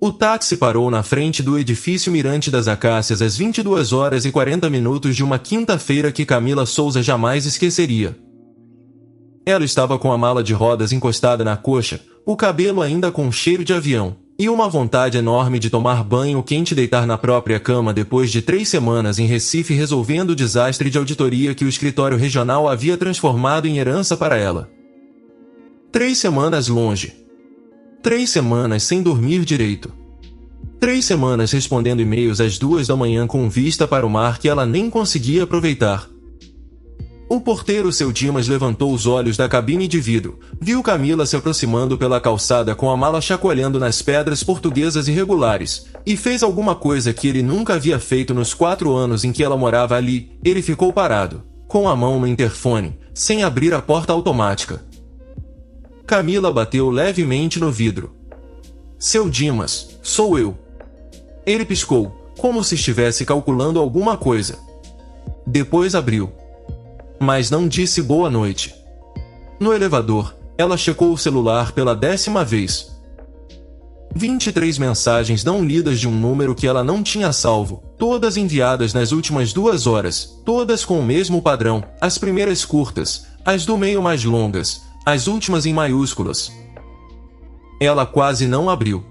O táxi parou na frente do edifício Mirante das Acácias às 22h40 de uma quinta-feira que Camila Souza jamais esqueceria. Ela estava com a mala de rodas encostada na coxa, o cabelo ainda com cheiro de avião, e uma vontade enorme de tomar banho quente e deitar na própria cama depois de 3 semanas em Recife resolvendo o desastre de auditoria que o escritório regional havia transformado em herança para ela. 3 semanas longe. 3 semanas sem dormir direito. 3 semanas respondendo e-mails às 2 da manhã com vista para o mar que ela nem conseguia aproveitar. O porteiro seu Dimas levantou os olhos da cabine de vidro, viu Camila se aproximando pela calçada com a mala chacoalhando nas pedras portuguesas irregulares, e fez alguma coisa que ele nunca havia feito nos 4 anos em que ela morava ali. Ele ficou parado, com a mão no interfone, sem abrir a porta automática. Camila bateu levemente no vidro. Seu Dimas, sou eu. Ele piscou, como se estivesse calculando alguma coisa. Depois abriu. Mas não disse boa noite. No elevador, ela checou o celular pela 10ª vez. 23 mensagens não lidas de um número que ela não tinha salvo, todas enviadas nas últimas 2 horas, todas com o mesmo padrão, as primeiras curtas, as do meio mais longas, as últimas em maiúsculas. Ela quase não abriu.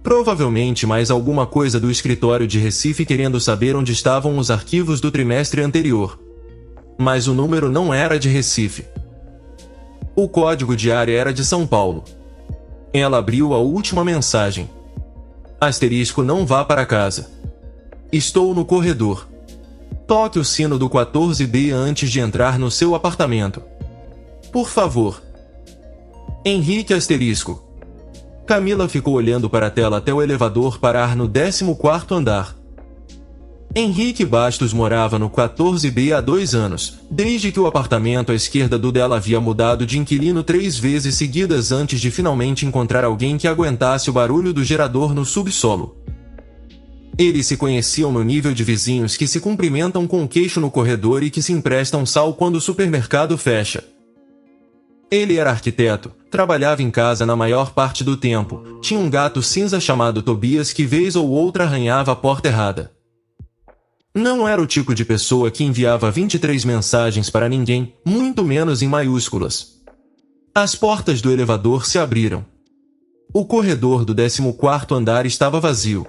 Provavelmente mais alguma coisa do escritório de Recife querendo saber onde estavam os arquivos do trimestre anterior. Mas o número não era de Recife. O código de área era de São Paulo. Ela abriu a última mensagem. Asterisco não vá para casa. Estou no corredor. Toque o sino do 14B antes de entrar no seu apartamento. Por favor. Henrique asterisco. Camila ficou olhando para a tela até o elevador parar no 14º andar. Henrique Bastos morava no 14B há 2 anos, desde que o apartamento à esquerda do dela havia mudado de inquilino 3 vezes seguidas antes de finalmente encontrar alguém que aguentasse o barulho do gerador no subsolo. Eles se conheciam no nível de vizinhos que se cumprimentam com o queixo no corredor e que se emprestam sal quando o supermercado fecha. Ele era arquiteto, trabalhava em casa na maior parte do tempo, tinha um gato cinza chamado Tobias que vez ou outra arranhava a porta errada. Não era o tipo de pessoa que enviava 23 mensagens para ninguém, muito menos em maiúsculas. As portas do elevador se abriram. O corredor do 14º andar estava vazio.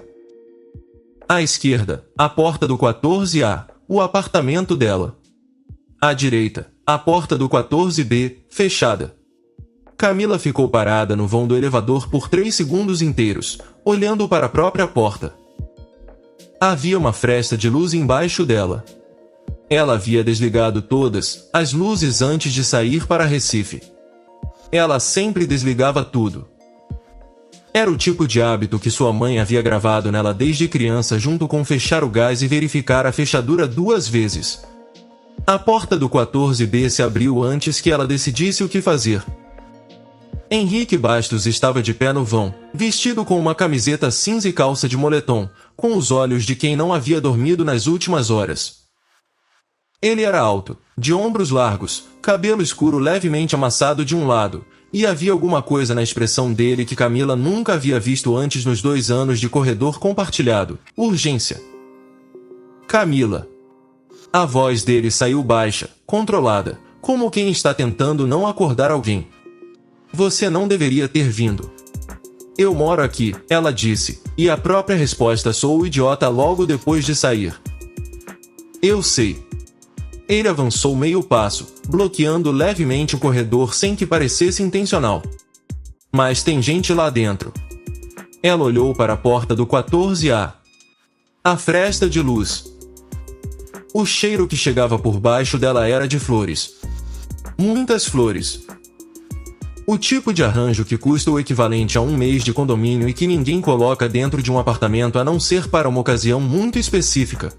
À esquerda, a porta do 14A, o apartamento dela. À direita, a porta do 14B, fechada. Camila ficou parada no vão do elevador por 3 segundos inteiros, olhando para a própria porta. Havia uma fresta de luz embaixo dela. Ela havia desligado todas as luzes antes de sair para Recife. Ela sempre desligava tudo. Era o tipo de hábito que sua mãe havia gravado nela desde criança junto com fechar o gás e verificar a fechadura 2 vezes. A porta do 14B se abriu antes que ela decidisse o que fazer. Henrique Bastos estava de pé no vão, vestido com uma camiseta cinza e calça de moletom, com os olhos de quem não havia dormido nas últimas horas. Ele era alto, de ombros largos, cabelo escuro levemente amassado de um lado, e havia alguma coisa na expressão dele que Camila nunca havia visto antes nos 2 anos de corredor compartilhado. Urgência. Camila. A voz dele saiu baixa, controlada, como quem está tentando não acordar alguém. Você não deveria ter vindo. Eu moro aqui, ela disse, e a própria resposta sou o idiota logo depois de sair. Eu sei. Ele avançou meio passo, bloqueando levemente o corredor sem que parecesse intencional. Mas tem gente lá dentro. Ela olhou para a porta do 14A. A fresta de luz. O cheiro que chegava por baixo dela era de flores. Muitas flores. O tipo de arranjo que custa o equivalente a 1 mês de condomínio e que ninguém coloca dentro de um apartamento a não ser para uma ocasião muito específica.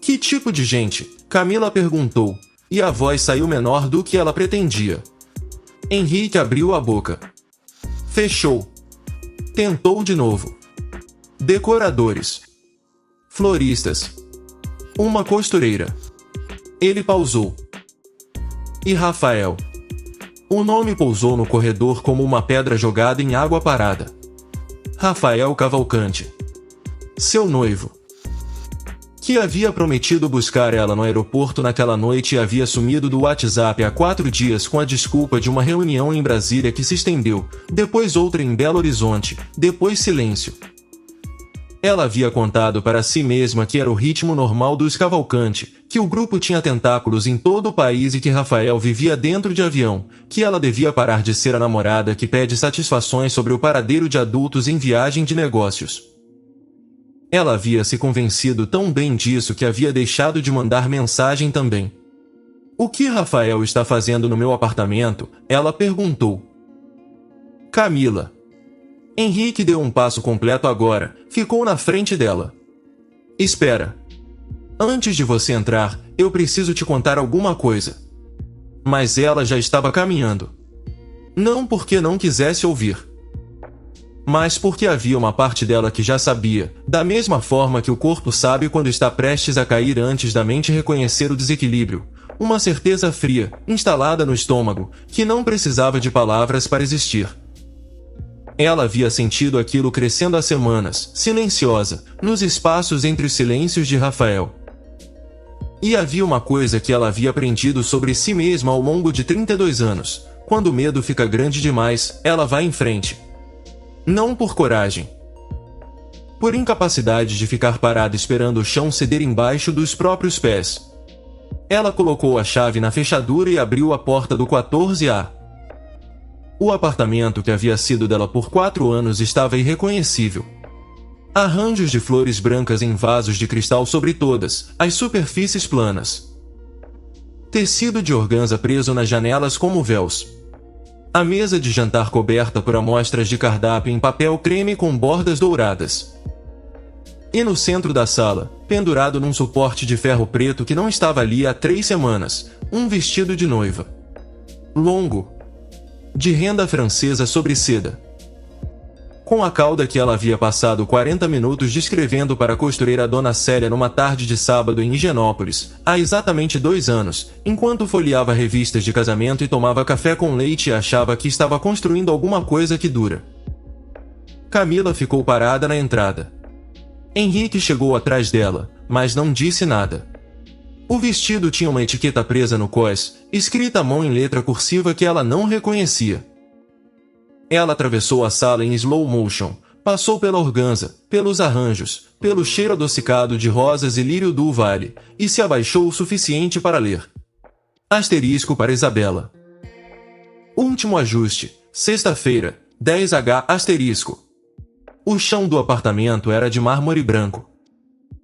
Que tipo de gente? Camila perguntou, e a voz saiu menor do que ela pretendia. Henrique abriu a boca. Fechou. Tentou de novo. Decoradores. Floristas. Uma costureira. Ele pausou. E Rafael. O nome pousou no corredor como uma pedra jogada em água parada. Rafael Cavalcante, seu noivo, que havia prometido buscar ela no aeroporto naquela noite e havia sumido do WhatsApp há 4 dias com a desculpa de uma reunião em Brasília que se estendeu, depois outra em Belo Horizonte, depois silêncio. Ela havia contado para si mesma que era o ritmo normal dos Cavalcante, que o grupo tinha tentáculos em todo o país e que Rafael vivia dentro de avião, que ela devia parar de ser a namorada que pede satisfações sobre o paradeiro de adultos em viagem de negócios. Ela havia se convencido tão bem disso que havia deixado de mandar mensagem também. "O que Rafael está fazendo no meu apartamento?" ela perguntou. "Camila." Henrique deu um passo completo agora, ficou na frente dela. "Espera. Antes de você entrar, eu preciso te contar alguma coisa." Mas ela já estava caminhando. Não porque não quisesse ouvir, mas porque havia uma parte dela que já sabia, da mesma forma que o corpo sabe quando está prestes a cair antes da mente reconhecer o desequilíbrio, uma certeza fria, instalada no estômago, que não precisava de palavras para existir. Ela havia sentido aquilo crescendo há semanas, silenciosa, nos espaços entre os silêncios de Rafael. E havia uma coisa que ela havia aprendido sobre si mesma ao longo de 32 anos: quando o medo fica grande demais, ela vai em frente. Não por coragem, por incapacidade de ficar parada esperando o chão ceder embaixo dos próprios pés. Ela colocou a chave na fechadura e abriu a porta do 14A. O apartamento que havia sido dela por 4 anos estava irreconhecível. Arranjos de flores brancas em vasos de cristal sobre todas as superfícies planas. Tecido de organza preso nas janelas como véus. A mesa de jantar coberta por amostras de cardápio em papel creme com bordas douradas. E no centro da sala, pendurado num suporte de ferro preto que não estava ali há 3 semanas, um vestido de noiva. Longo, de renda francesa sobre seda, com a cauda que ela havia passado 40 minutos descrevendo para a costureira Dona Célia numa tarde de sábado em Higienópolis, há exatamente 2 anos, enquanto folheava revistas de casamento e tomava café com leite e achava que estava construindo alguma coisa que dura. Camila ficou parada na entrada. Henrique chegou atrás dela, mas não disse nada. O vestido tinha uma etiqueta presa no cós, escrita à mão em letra cursiva que ela não reconhecia. Ela atravessou a sala em slow motion, passou pela organza, pelos arranjos, pelo cheiro adocicado de rosas e lírio do vale, e se abaixou o suficiente para ler. Asterisco para Isabela. Último ajuste, sexta-feira, 10h asterisco. O chão do apartamento era de mármore branco.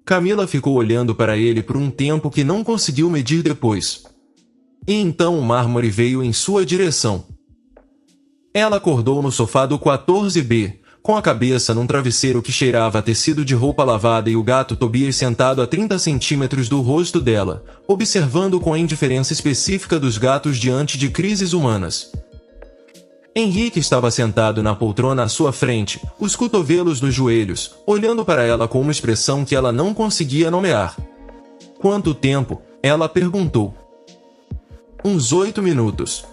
Camila ficou olhando para ele por um tempo que não conseguiu medir depois. E então o mármore veio em sua direção. Ela acordou no sofá do 14B, com a cabeça num travesseiro que cheirava a tecido de roupa lavada e o gato Tobias sentado a 30 centímetros do rosto dela, observando com a indiferença específica dos gatos diante de crises humanas. Henrique estava sentado na poltrona à sua frente, os cotovelos nos joelhos, olhando para ela com uma expressão que ela não conseguia nomear. "Quanto tempo?" ela perguntou. "Uns 8 minutos.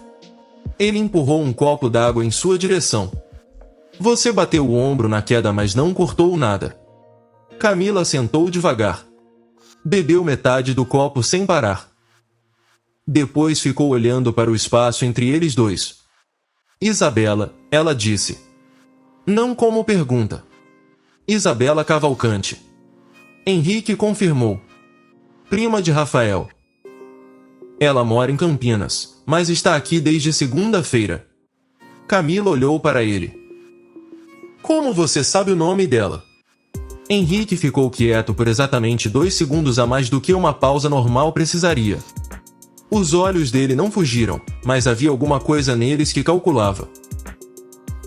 Ele empurrou um copo d'água em sua direção. "Você bateu o ombro na queda, mas não cortou nada." Camila sentou devagar. Bebeu metade do copo sem parar. Depois ficou olhando para o espaço entre eles dois. "Isabela", ela disse. Não como pergunta. "Isabela Cavalcante." Henrique confirmou. "Prima de Rafael." "Ela mora em Campinas, mas está aqui desde segunda-feira." Camila olhou para ele. "Como você sabe o nome dela?" Henrique ficou quieto por exatamente 2 segundos a mais do que uma pausa normal precisaria. Os olhos dele não fugiram, mas havia alguma coisa neles que calculava.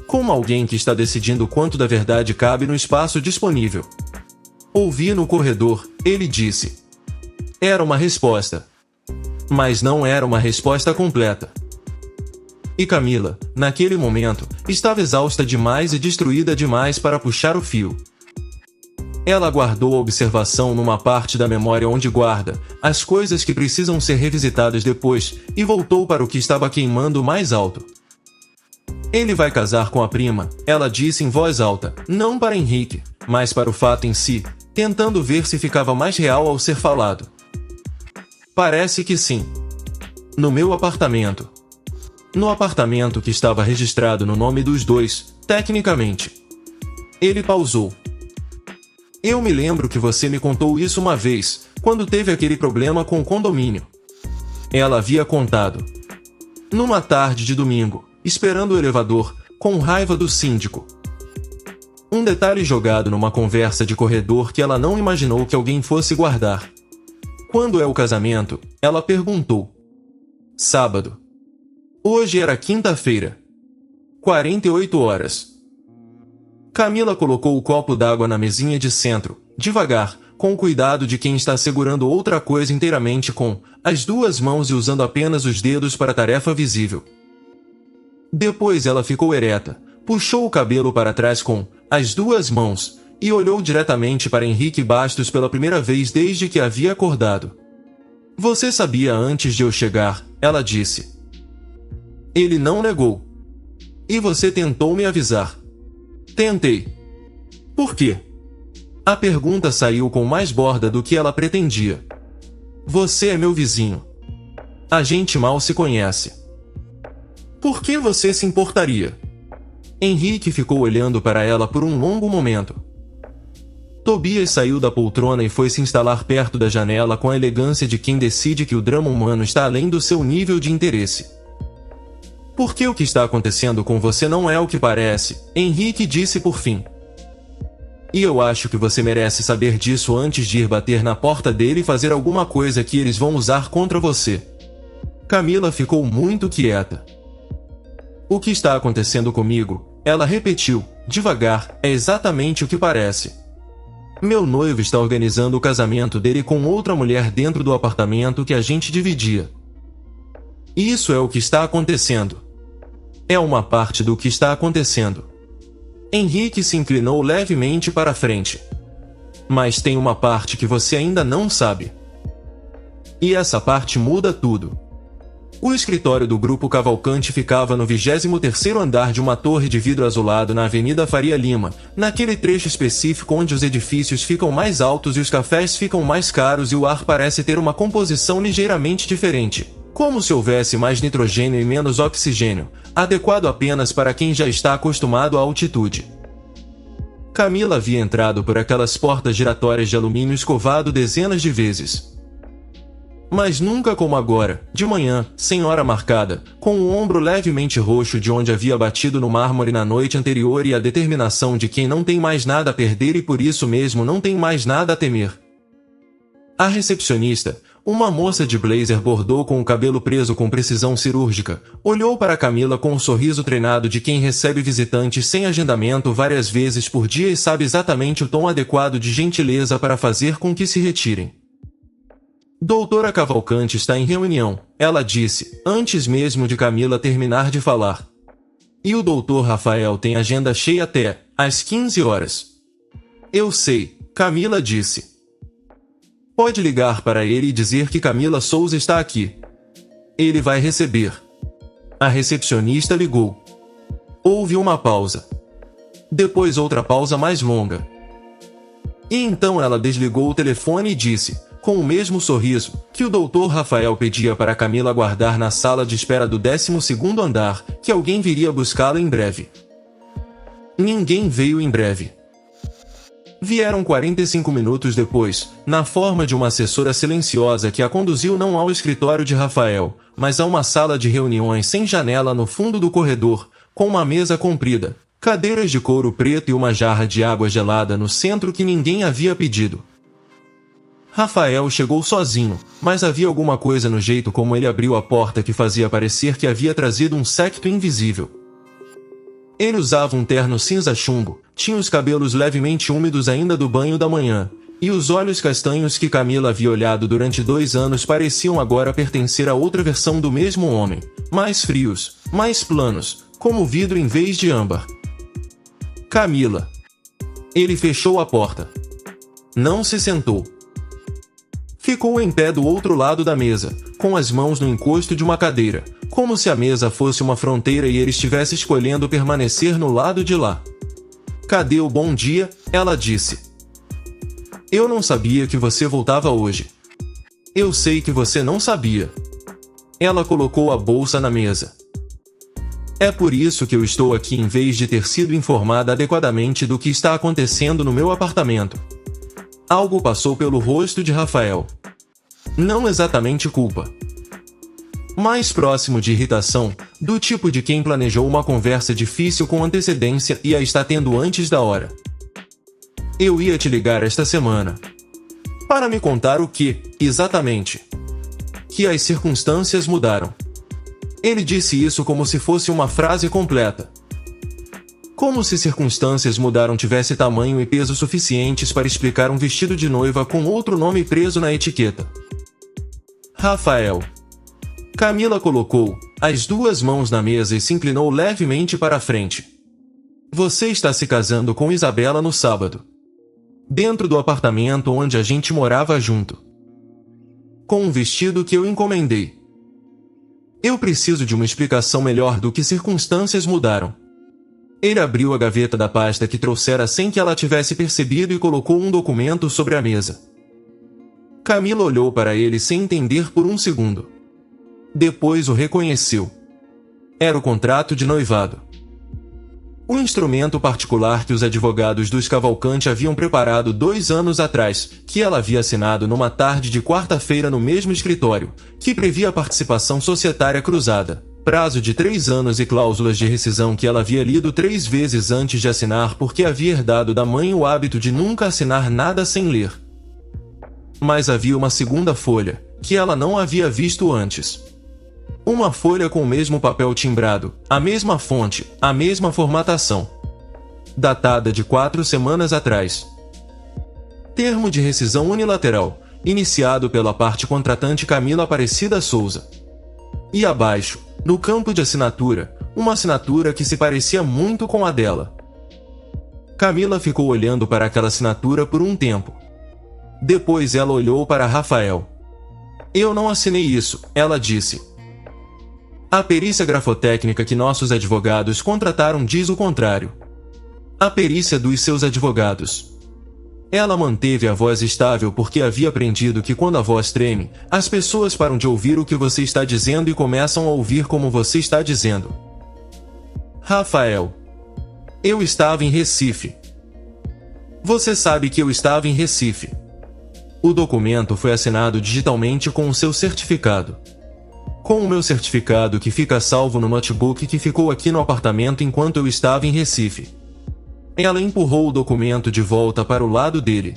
Como alguém que está decidindo quanto da verdade cabe no espaço disponível. "Ouvi no corredor", ele disse. Era uma resposta. Mas não era uma resposta completa. E Camila, naquele momento, estava exausta demais e destruída demais para puxar o fio. Ela guardou a observação numa parte da memória onde guarda as coisas que precisam ser revisitadas depois e voltou para o que estava queimando mais alto. Ele vai casar com a prima, ela disse em voz alta, não para Henrique, mas para o fato em si, tentando ver se ficava mais real ao ser falado. Parece que sim. No meu apartamento. No apartamento que estava registrado no nome dos dois, tecnicamente. Ele pausou. Eu me lembro que você me contou isso uma vez, quando teve aquele problema com o condomínio. Ela havia contado. Numa tarde de domingo, esperando o elevador, com raiva do síndico. Um detalhe jogado numa conversa de corredor que ela não imaginou que alguém fosse guardar. Quando é o casamento? Ela perguntou. Sábado. Hoje era quinta-feira. 48 horas. Camila colocou o copo d'água na mesinha de centro, devagar, com o cuidado de quem está segurando outra coisa inteiramente com as duas mãos e usando apenas os dedos para a tarefa visível. Depois ela ficou ereta, puxou o cabelo para trás com as duas mãos e olhou diretamente para Henrique Bastos pela primeira vez desde que havia acordado. Você sabia antes de eu chegar, ela disse. Ele não negou. E você tentou me avisar. Tentei. Por quê? A pergunta saiu com mais borda do que ela pretendia. Você é meu vizinho. A gente mal se conhece. Por que você se importaria? Henrique ficou olhando para ela por um longo momento. Tobias saiu da poltrona e foi se instalar perto da janela com a elegância de quem decide que o drama humano está além do seu nível de interesse. Porque o que está acontecendo com você não é o que parece, Henrique disse por fim. E eu acho que você merece saber disso antes de ir bater na porta dele e fazer alguma coisa que eles vão usar contra você. Camila ficou muito quieta. O que está acontecendo comigo, ela repetiu, devagar, é exatamente o que parece. Meu noivo está organizando o casamento dele com outra mulher dentro do apartamento que a gente dividia. Isso é o que está acontecendo. É uma parte do que está acontecendo. Henrique se inclinou levemente para a frente. Mas tem uma parte que você ainda não sabe. E essa parte muda tudo. O escritório do Grupo Cavalcante ficava no 23º andar de uma torre de vidro azulado na Avenida Faria Lima, naquele trecho específico onde os edifícios ficam mais altos e os cafés ficam mais caros e o ar parece ter uma composição ligeiramente diferente, como se houvesse mais nitrogênio e menos oxigênio, adequado apenas para quem já está acostumado à altitude. Camila havia entrado por aquelas portas giratórias de alumínio escovado dezenas de vezes. Mas nunca como agora, de manhã, sem hora marcada, com o ombro levemente roxo de onde havia batido no mármore na noite anterior e a determinação de quem não tem mais nada a perder e por isso mesmo não tem mais nada a temer. A recepcionista, uma moça de blazer bordô com o cabelo preso com precisão cirúrgica, olhou para Camila com um sorriso treinado de quem recebe visitantes sem agendamento várias vezes por dia e sabe exatamente o tom adequado de gentileza para fazer com que se retirem. Doutora Cavalcante está em reunião, ela disse, antes mesmo de Camila terminar de falar. E o doutor Rafael tem agenda cheia até às 15 horas. Eu sei, Camila disse. Pode ligar para ele e dizer que Camila Souza está aqui. Ele vai receber. A recepcionista ligou. Houve uma pausa. Depois outra pausa mais longa. E então ela desligou o telefone e disse, com o mesmo sorriso, que o Dr. Rafael pedia para Camila guardar na sala de espera do 12º andar, que alguém viria buscá-la em breve. Ninguém veio em breve. Vieram 45 minutos depois, na forma de uma assessora silenciosa que a conduziu não ao escritório de Rafael, mas a uma sala de reuniões sem janela no fundo do corredor, com uma mesa comprida, cadeiras de couro preto e uma jarra de água gelada no centro que ninguém havia pedido. Rafael chegou sozinho, mas havia alguma coisa no jeito como ele abriu a porta que fazia parecer que havia trazido um séquito invisível. Ele usava um terno cinza chumbo, tinha os cabelos levemente úmidos ainda do banho da manhã, e os olhos castanhos que Camila havia olhado durante 2 anos pareciam agora pertencer a outra versão do mesmo homem, mais frios, mais planos, como vidro em vez de âmbar. Camila. Ele fechou a porta. Não se sentou. Ficou em pé do outro lado da mesa, com as mãos no encosto de uma cadeira, Como se a mesa fosse uma fronteira e ele estivesse escolhendo permanecer no lado de lá. Cadê o bom dia? Ela disse. Eu não sabia que você voltava hoje. Eu sei que você não sabia. Ela colocou a bolsa na mesa. É por isso que eu estou aqui em vez de ter sido informada adequadamente do que está acontecendo no meu apartamento. Algo passou pelo rosto de Rafael. Não exatamente culpa. Mais próximo de irritação, do tipo de quem planejou uma conversa difícil com antecedência e a está tendo antes da hora. Eu ia te ligar esta semana. Para me contar o que, exatamente. Que as circunstâncias mudaram. Ele disse isso como se fosse uma frase completa. Como se circunstâncias mudaram tivesse tamanho e peso suficientes para explicar um vestido de noiva com outro nome preso na etiqueta. Rafael. Camila colocou as duas mãos na mesa e se inclinou levemente para a frente. Você está se casando com Isabela no sábado. Dentro do apartamento onde a gente morava junto. Com um vestido que eu encomendei. Eu preciso de uma explicação melhor do que circunstâncias mudaram. Ele abriu a gaveta da pasta que trouxera sem que ela tivesse percebido e colocou um documento sobre a mesa. Camila olhou para ele sem entender por um segundo. Depois o reconheceu. Era o contrato de noivado. Um instrumento particular que os advogados dos Cavalcante haviam preparado 2 anos atrás, que ela havia assinado numa tarde de quarta-feira no mesmo escritório, que previa a participação societária cruzada, prazo de 3 anos e cláusulas de rescisão que ela havia lido 3 vezes antes de assinar porque havia herdado da mãe o hábito de nunca assinar nada sem ler. Mas havia uma segunda folha, que ela não havia visto antes. Uma folha com o mesmo papel timbrado, a mesma fonte, a mesma formatação. Datada de 4 semanas atrás. Termo de rescisão unilateral, iniciado pela parte contratante Camila Aparecida Souza. E abaixo, no campo de assinatura, uma assinatura que se parecia muito com a dela. Camila ficou olhando para aquela assinatura por um tempo. Depois ela olhou para Rafael. Eu não assinei isso, ela disse. A perícia grafotécnica que nossos advogados contrataram diz o contrário. A perícia dos seus advogados. Ela manteve a voz estável porque havia aprendido que quando a voz treme, as pessoas param de ouvir o que você está dizendo e começam a ouvir como você está dizendo. Rafael. Eu estava em Recife. Você sabe que eu estava em Recife. O documento foi assinado digitalmente com o seu certificado. Com o meu certificado que fica salvo no notebook que ficou aqui no apartamento enquanto eu estava em Recife. Ela empurrou o documento de volta para o lado dele.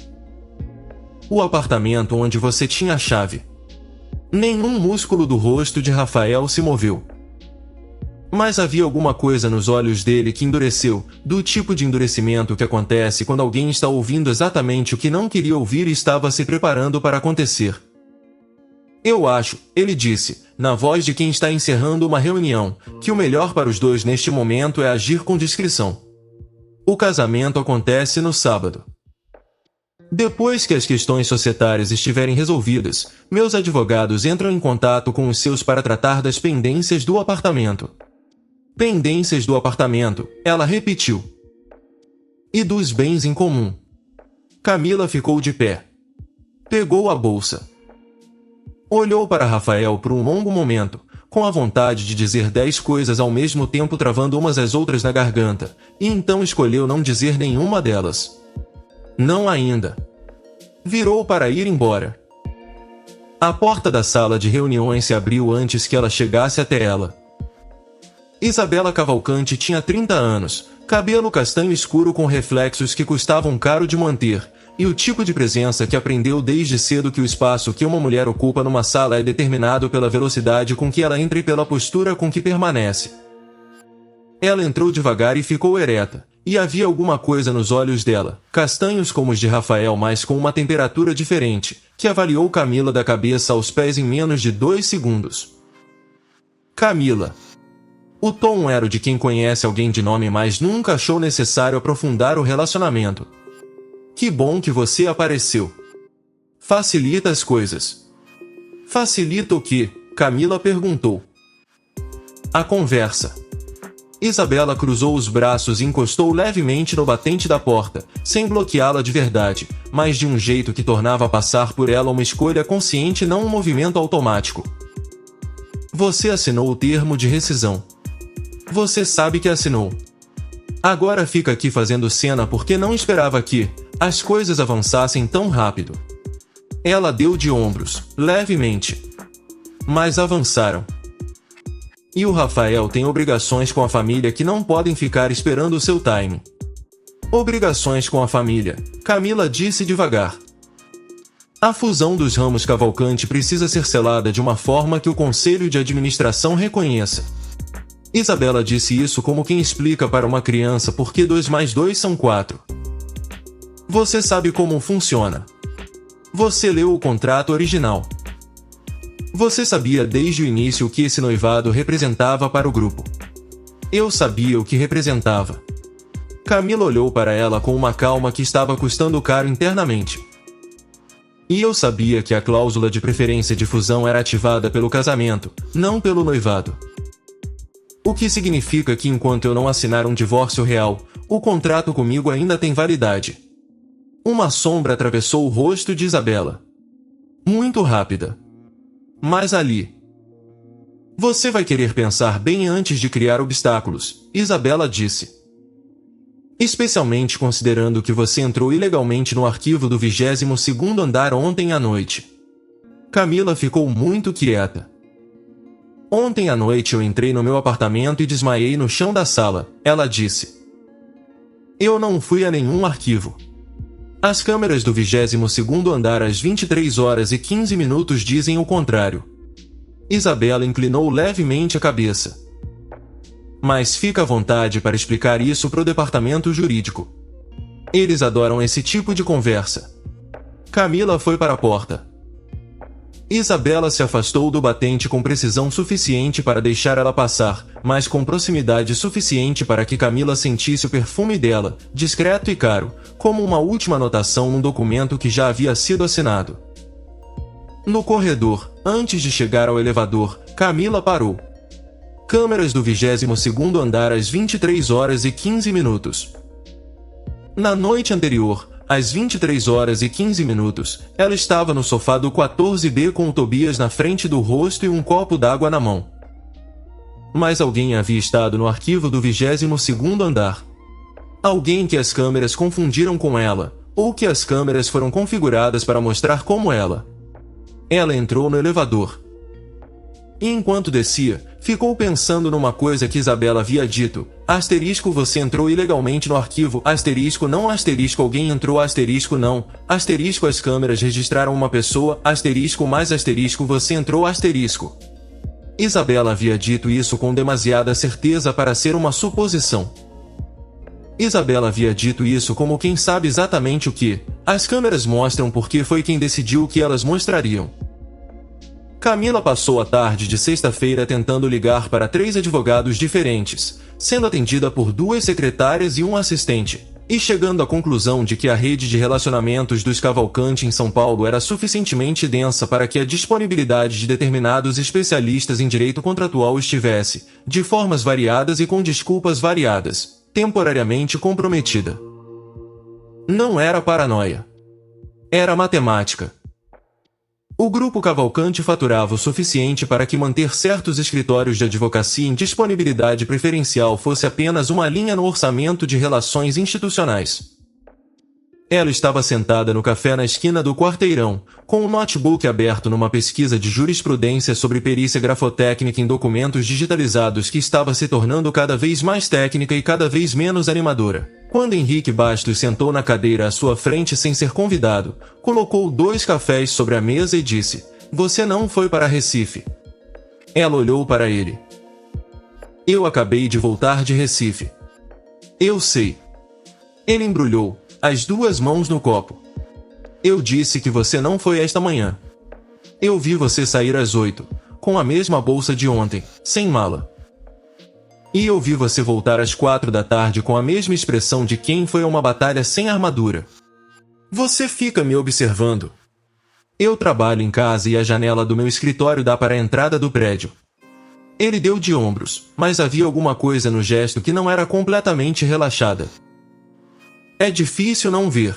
O apartamento onde você tinha a chave. Nenhum músculo do rosto de Rafael se moveu. Mas havia alguma coisa nos olhos dele que endureceu, do tipo de endurecimento que acontece quando alguém está ouvindo exatamente o que não queria ouvir e estava se preparando para acontecer. Eu acho, ele disse, na voz de quem está encerrando uma reunião, que o melhor para os dois neste momento é agir com discrição. O casamento acontece no sábado. Depois que as questões societárias estiverem resolvidas, meus advogados entram em contato com os seus para tratar das pendências do apartamento. Pendências do apartamento, ela repetiu. E dos bens em comum. Camila ficou de pé. Pegou a bolsa. Olhou para Rafael por um longo momento, com a vontade de dizer 10 coisas ao mesmo tempo travando umas às outras na garganta, e então escolheu não dizer nenhuma delas. Não ainda. Virou para ir embora. A porta da sala de reuniões se abriu antes que ela chegasse até ela. Isabela Cavalcante tinha 30 anos, cabelo castanho escuro com reflexos que custavam caro de manter, e o tipo de presença que aprendeu desde cedo que o espaço que uma mulher ocupa numa sala é determinado pela velocidade com que ela entra e pela postura com que permanece. Ela entrou devagar e ficou ereta, e havia alguma coisa nos olhos dela, castanhos como os de Rafael mas com uma temperatura diferente, que avaliou Camila da cabeça aos pés em menos de 2 segundos. Camila. O tom era o de quem conhece alguém de nome mas nunca achou necessário aprofundar o relacionamento. Que bom que você apareceu. Facilita as coisas. Facilita o quê? Camila perguntou. A conversa. Isabela cruzou os braços e encostou levemente no batente da porta, sem bloqueá-la de verdade, mas de um jeito que tornava passar por ela uma escolha consciente e não um movimento automático. Você assinou o termo de rescisão. Você sabe que assinou. Agora fica aqui fazendo cena porque não esperava que as coisas avançassem tão rápido. Ela deu de ombros, levemente. Mas avançaram. E o Rafael tem obrigações com a família que não podem ficar esperando o seu timing. Obrigações com a família, Camila disse devagar. A fusão dos ramos Cavalcante precisa ser selada de uma forma que o Conselho de Administração reconheça. Isabela disse isso como quem explica para uma criança por que 2 mais 2 são 4. Você sabe como funciona. Você leu o contrato original. Você sabia desde o início o que esse noivado representava para o grupo. Eu sabia o que representava. Camila olhou para ela com uma calma que estava custando caro internamente. E eu sabia que a cláusula de preferência de fusão era ativada pelo casamento, não pelo noivado. O que significa que enquanto eu não assinar um divórcio real, o contrato comigo ainda tem validade. Uma sombra atravessou o rosto de Isabela. Muito rápida. Mas ali. Você vai querer pensar bem antes de criar obstáculos, Isabela disse. Especialmente considerando que você entrou ilegalmente no arquivo do 22º andar ontem à noite. Camila ficou muito quieta. Ontem à noite eu entrei no meu apartamento e desmaiei no chão da sala, ela disse. Eu não fui a nenhum arquivo. As câmeras do 22º andar às 23 horas e 15 minutos dizem o contrário. Isabela inclinou levemente a cabeça. Mas fica à vontade para explicar isso para o departamento jurídico. Eles adoram esse tipo de conversa. Camila foi para a porta. Isabela se afastou do batente com precisão suficiente para deixar ela passar, mas com proximidade suficiente para que Camila sentisse o perfume dela, discreto e caro, como uma última anotação num documento que já havia sido assinado. No corredor, antes de chegar ao elevador, Camila parou. Câmeras do 22º andar às 23 horas e 15 minutos. Na noite anterior, às 23 horas e 15 minutos, ela estava no sofá do 14B com o Tobias na frente do rosto e um copo d'água na mão. Mas alguém havia estado no arquivo do 22º andar. Alguém que as câmeras confundiram com ela, ou que as câmeras foram configuradas para mostrar como ela. Ela entrou no elevador. E enquanto descia, ficou pensando numa coisa que Isabela havia dito. Asterisco você entrou ilegalmente no arquivo. Asterisco não. Asterisco alguém entrou. Asterisco não. Asterisco as câmeras registraram uma pessoa. Asterisco mais asterisco você entrou. Asterisco. Isabela havia dito isso com demasiada certeza para ser uma suposição. Isabela havia dito isso como quem sabe exatamente o que. As câmeras mostram porque foi quem decidiu o que elas mostrariam. Camila passou a tarde de sexta-feira tentando ligar para 3 advogados diferentes, sendo atendida por 2 secretárias e um assistente, e chegando à conclusão de que a rede de relacionamentos dos Cavalcante em São Paulo era suficientemente densa para que a disponibilidade de determinados especialistas em direito contratual estivesse, de formas variadas e com desculpas variadas, temporariamente comprometida. Não era paranoia. Era matemática. O grupo Cavalcante faturava o suficiente para que manter certos escritórios de advocacia em disponibilidade preferencial fosse apenas uma linha no orçamento de relações institucionais. Ela estava sentada no café na esquina do quarteirão, com o notebook aberto numa pesquisa de jurisprudência sobre perícia grafotécnica em documentos digitalizados que estava se tornando cada vez mais técnica e cada vez menos animadora. Quando Henrique Bastos sentou na cadeira à sua frente sem ser convidado, colocou 2 cafés sobre a mesa e disse: "Você não foi para Recife?" Ela olhou para ele. "Eu acabei de voltar de Recife." "Eu sei." Ele embrulhou as 2 mãos no copo. "Eu disse que você não foi esta manhã. Eu vi você sair às 8, com a mesma bolsa de ontem, sem mala. E eu vi você voltar às 4 da tarde com a mesma expressão de quem foi a uma batalha sem armadura. Você fica me observando. Eu trabalho em casa e a janela do meu escritório dá para a entrada do prédio. Ele deu de ombros, mas havia alguma coisa no gesto que não era completamente relaxada. É difícil não ver.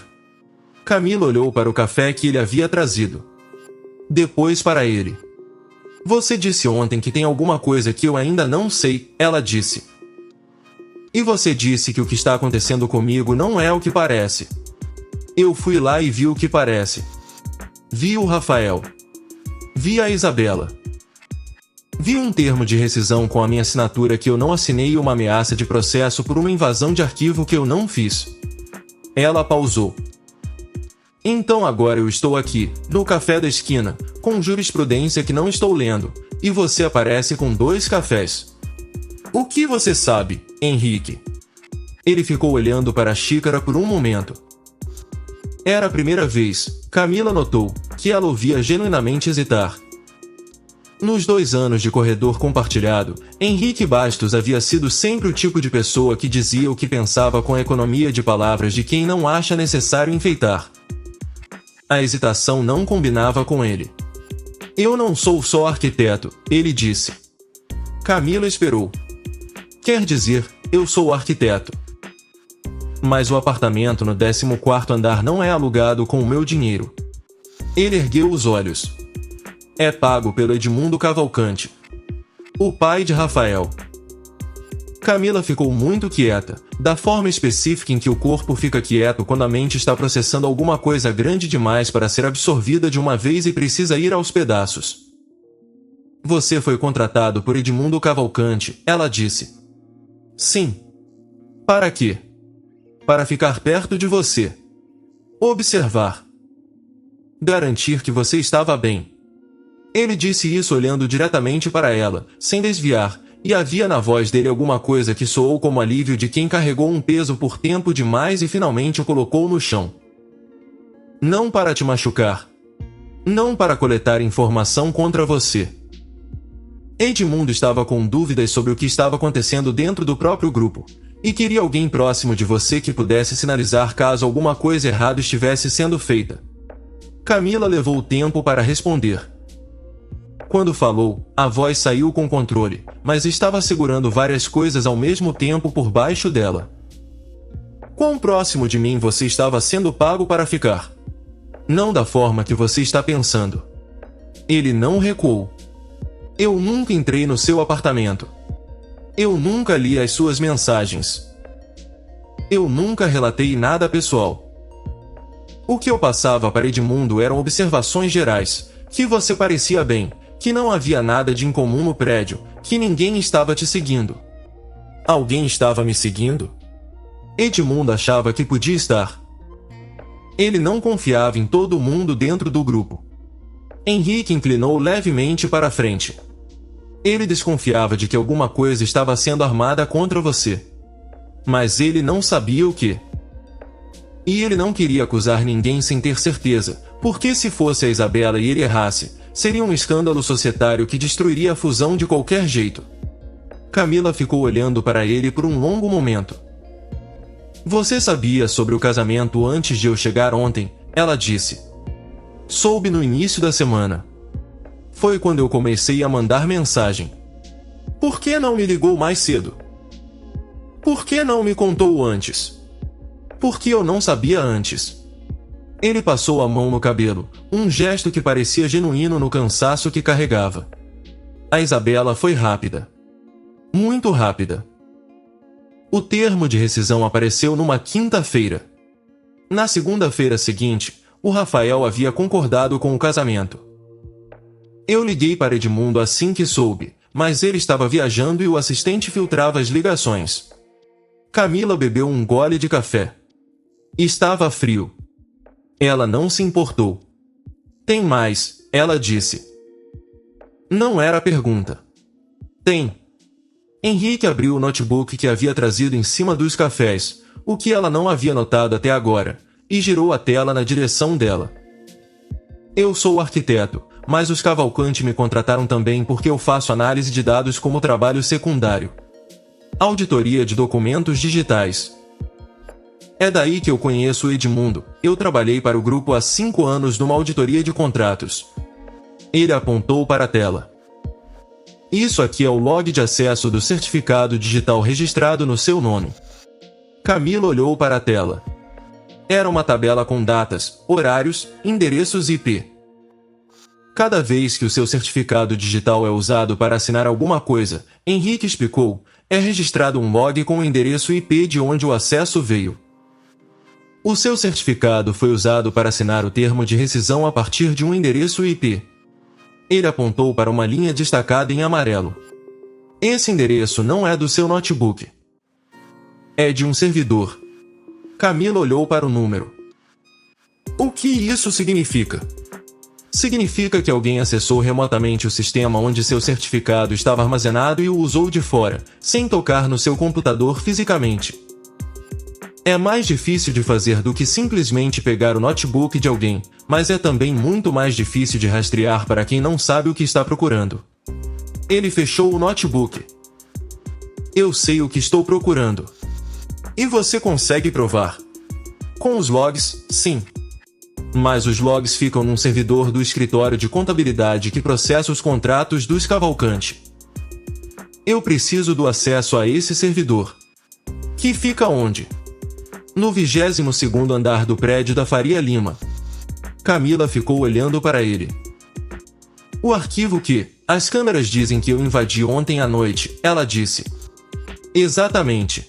Camila olhou para o café que ele havia trazido. Depois para ele. Você disse ontem que tem alguma coisa que eu ainda não sei, ela disse. E você disse que o que está acontecendo comigo não é o que parece. Eu fui lá e vi o que parece. Vi o Rafael. Vi a Isabela. Vi um termo de rescisão com a minha assinatura que eu não assinei e uma ameaça de processo por uma invasão de arquivo que eu não fiz. Ela pausou. Então agora eu estou aqui, no café da esquina, com jurisprudência que não estou lendo, e você aparece com 2 cafés. O que você sabe, Henrique? Ele ficou olhando para a xícara por um momento. Era a primeira vez, Camila notou, que ela o via genuinamente hesitar. Nos 2 anos de corredor compartilhado, Henrique Bastos havia sido sempre o tipo de pessoa que dizia o que pensava com a economia de palavras de quem não acha necessário enfeitar. A hesitação não combinava com ele. Eu não sou só arquiteto, ele disse. Camila esperou. Quer dizer, eu sou arquiteto. Mas o apartamento no 14º andar não é alugado com o meu dinheiro. Ele ergueu os olhos. É pago pelo Edmundo Cavalcante, o pai de Rafael. Camila ficou muito quieta, da forma específica em que o corpo fica quieto quando a mente está processando alguma coisa grande demais para ser absorvida de uma vez e precisa ir aos pedaços. Você foi contratado por Edmundo Cavalcante, ela disse. Sim. Para quê? Para ficar perto de você. Observar. Garantir que você estava bem. Ele disse isso olhando diretamente para ela, sem desviar, e havia na voz dele alguma coisa que soou como alívio de quem carregou um peso por tempo demais e finalmente o colocou no chão. Não para te machucar. Não para coletar informação contra você. Edmundo estava com dúvidas sobre o que estava acontecendo dentro do próprio grupo, e queria alguém próximo de você que pudesse sinalizar caso alguma coisa errada estivesse sendo feita. Camila levou tempo para responder. Quando falou, a voz saiu com controle, mas estava segurando várias coisas ao mesmo tempo por baixo dela. Quão próximo de mim você estava sendo pago para ficar? Não da forma que você está pensando. Ele não recuou. Eu nunca entrei no seu apartamento. Eu nunca li as suas mensagens. Eu nunca relatei nada pessoal. O que eu passava para Edmundo eram observações gerais, que você parecia bem, que não havia nada de incomum no prédio, que ninguém estava te seguindo. Alguém estava me seguindo? Edmundo achava que podia estar. Ele não confiava em todo mundo dentro do grupo. Henrique inclinou levemente para a frente. Ele desconfiava de que alguma coisa estava sendo armada contra você. Mas ele não sabia o que. E ele não queria acusar ninguém sem ter certeza, porque se fosse a Isabela e ele errasse, seria um escândalo societário que destruiria a fusão de qualquer jeito. Camila ficou olhando para ele por um longo momento. Você sabia sobre o casamento antes de eu chegar ontem, ela disse. Soube no início da semana. Foi quando eu comecei a mandar mensagem. Por que não me ligou mais cedo? Por que não me contou antes? Por que eu não sabia antes? Ele passou a mão no cabelo, um gesto que parecia genuíno no cansaço que carregava. A Isabela foi rápida. Muito rápida. O termo de rescisão apareceu numa quinta-feira. Na segunda-feira seguinte, o Rafael havia concordado com o casamento. Eu liguei para Edmundo assim que soube, mas ele estava viajando e o assistente filtrava as ligações. Camila bebeu um gole de café. Estava frio. Ela não se importou. Tem mais, ela disse. Não era pergunta. Tem. Henrique abriu o notebook que havia trazido em cima dos cafés, o que ela não havia notado até agora, e girou a tela na direção dela. Eu sou arquiteto, mas os Cavalcante me contrataram também porque eu faço análise de dados como trabalho secundário. Auditoria de documentos digitais. É daí que eu conheço o Edmundo. Eu trabalhei para o grupo há 5 anos numa auditoria de contratos. Ele apontou para a tela. Isso aqui é o log de acesso do certificado digital registrado no seu nome. Camila olhou para a tela. Era uma tabela com datas, horários, endereços e IP. Cada vez que o seu certificado digital é usado para assinar alguma coisa, Henrique explicou, é registrado um log com o endereço IP de onde o acesso veio. O seu certificado foi usado para assinar o termo de rescisão a partir de um endereço IP. Ele apontou para uma linha destacada em amarelo. Esse endereço não é do seu notebook. É de um servidor. Camila olhou para o número. O que isso significa? Significa que alguém acessou remotamente o sistema onde seu certificado estava armazenado e o usou de fora, sem tocar no seu computador fisicamente. É mais difícil de fazer do que simplesmente pegar o notebook de alguém, mas é também muito mais difícil de rastrear para quem não sabe o que está procurando. Ele fechou o notebook. Eu sei o que estou procurando. E você consegue provar? Com os logs, sim. Mas os logs ficam num servidor do escritório de contabilidade que processa os contratos dos Cavalcante. Eu preciso do acesso a esse servidor. Que fica onde? No 22º andar do prédio da Faria Lima. Camila ficou olhando para ele. O arquivo que as câmeras dizem que eu invadi ontem à noite, ela disse. Exatamente.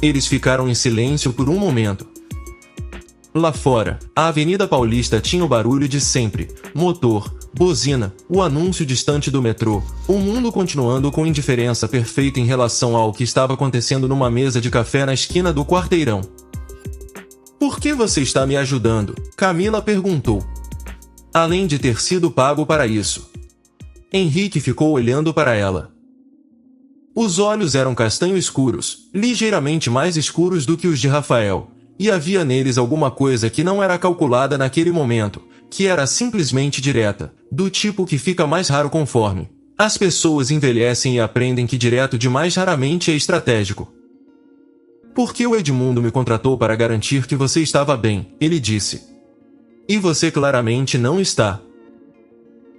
Eles ficaram em silêncio por um momento. Lá fora, a Avenida Paulista tinha o barulho de sempre, motor, buzina, o anúncio distante do metrô, o mundo continuando com indiferença perfeita em relação ao que estava acontecendo numa mesa de café na esquina do quarteirão. Por que você está me ajudando? Camila perguntou. Além de ter sido pago para isso. Henrique ficou olhando para ela. Os olhos eram castanho escuros, ligeiramente mais escuros do que os de Rafael, e havia neles alguma coisa que não era calculada naquele momento, que era simplesmente direta, do tipo que fica mais raro conforme as pessoas envelhecem e aprendem que direto demais raramente é estratégico. Porque o Edmundo me contratou para garantir que você estava bem, ele disse. E você claramente não está.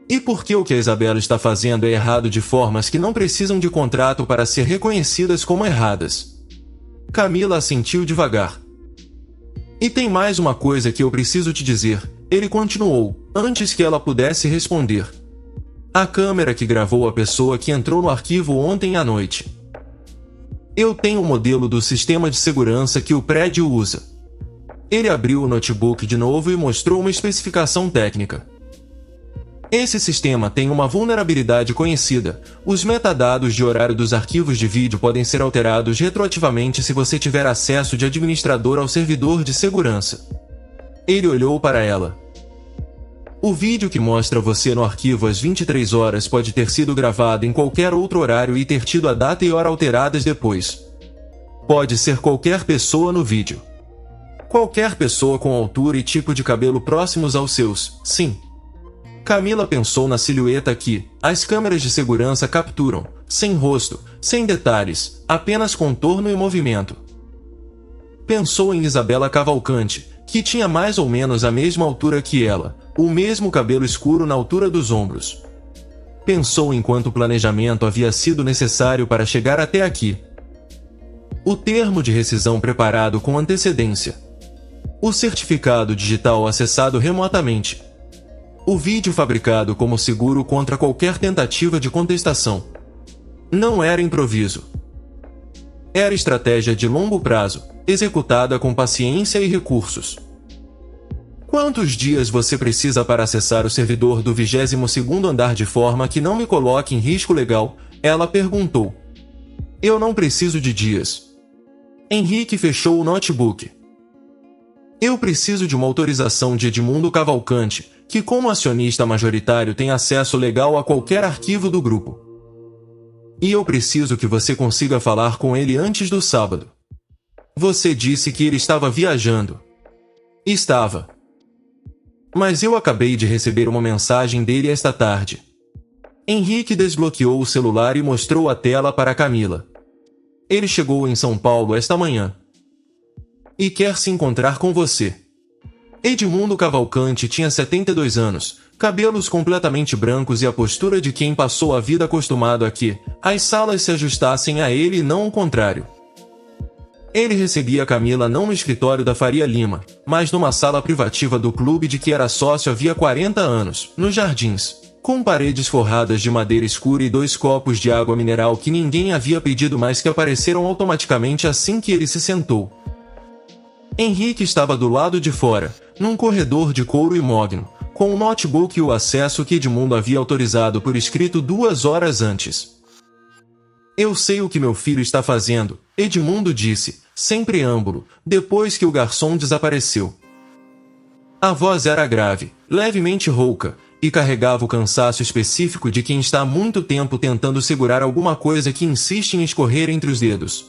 E porque o que a Isabela está fazendo é errado de formas que não precisam de contrato para ser reconhecidas como erradas. Camila assentiu devagar. E tem mais uma coisa que eu preciso te dizer, ele continuou, antes que ela pudesse responder. A câmera que gravou a pessoa que entrou no arquivo ontem à noite. Eu tenho o modelo do sistema de segurança que o prédio usa. Ele abriu o notebook de novo e mostrou uma especificação técnica. Esse sistema tem uma vulnerabilidade conhecida. Os metadados de horário dos arquivos de vídeo podem ser alterados retroativamente se você tiver acesso de administrador ao servidor de segurança. Ele olhou para ela. O vídeo que mostra você no arquivo às 23 horas pode ter sido gravado em qualquer outro horário e ter tido a data e hora alteradas depois. Pode ser qualquer pessoa no vídeo. Qualquer pessoa com altura e tipo de cabelo próximos aos seus, sim. Camila pensou na silhueta que as câmeras de segurança capturam, sem rosto, sem detalhes, apenas contorno e movimento. Pensou em Isabela Cavalcante, que tinha mais ou menos a mesma altura que ela, o mesmo cabelo escuro na altura dos ombros. Pensou em quanto planejamento havia sido necessário para chegar até aqui. O termo de rescisão preparado com antecedência. O certificado digital acessado remotamente. O vídeo fabricado como seguro contra qualquer tentativa de contestação. Não era improviso. Era estratégia de longo prazo, executada com paciência e recursos. Quantos dias você precisa para acessar o servidor do 22º andar de forma que não me coloque em risco legal? Ela perguntou. Eu não preciso de dias. Henrique fechou o notebook. Eu preciso de uma autorização de Edmundo Cavalcante, que como acionista majoritário tem acesso legal a qualquer arquivo do grupo. E eu preciso que você consiga falar com ele antes do sábado. Você disse que ele estava viajando. Estava. Mas eu acabei de receber uma mensagem dele esta tarde. Henrique desbloqueou o celular e mostrou a tela para Camila. Ele chegou em São Paulo esta manhã. E quer se encontrar com você. Edmundo Cavalcante tinha 72 anos, cabelos completamente brancos e a postura de quem passou a vida acostumado a que as salas se ajustassem a ele e não o contrário. Ele recebia Camila não no escritório da Faria Lima, mas numa sala privativa do clube de que era sócio havia 40 anos, nos Jardins, com paredes forradas de madeira escura e 2 copos de água mineral que ninguém havia pedido mas que apareceram automaticamente assim que ele se sentou. Henrique estava do lado de fora, num corredor de couro e mogno, com o notebook e o acesso que Edmundo havia autorizado por escrito 2 horas antes. Eu sei o que meu filho está fazendo, Edmundo disse, sem preâmbulo, depois que o garçom desapareceu. A voz era grave, levemente rouca, e carregava o cansaço específico de quem está há muito tempo tentando segurar alguma coisa que insiste em escorrer entre os dedos.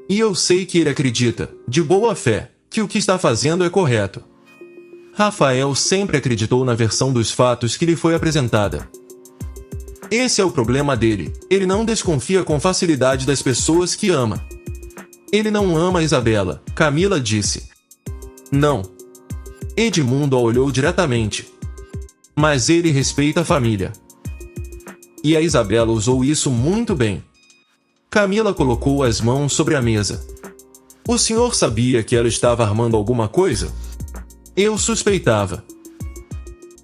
E eu sei que ele acredita, de boa fé, que o que está fazendo é correto. Rafael sempre acreditou na versão dos fatos que lhe foi apresentada. Esse é o problema dele, ele não desconfia com facilidade das pessoas que ama. Ele não ama Isabela, Camila disse. Não. Edmundo a olhou diretamente. Mas ele respeita a família. E a Isabela usou isso muito bem. Camila colocou as mãos sobre a mesa. O senhor sabia que ela estava armando alguma coisa? Eu suspeitava.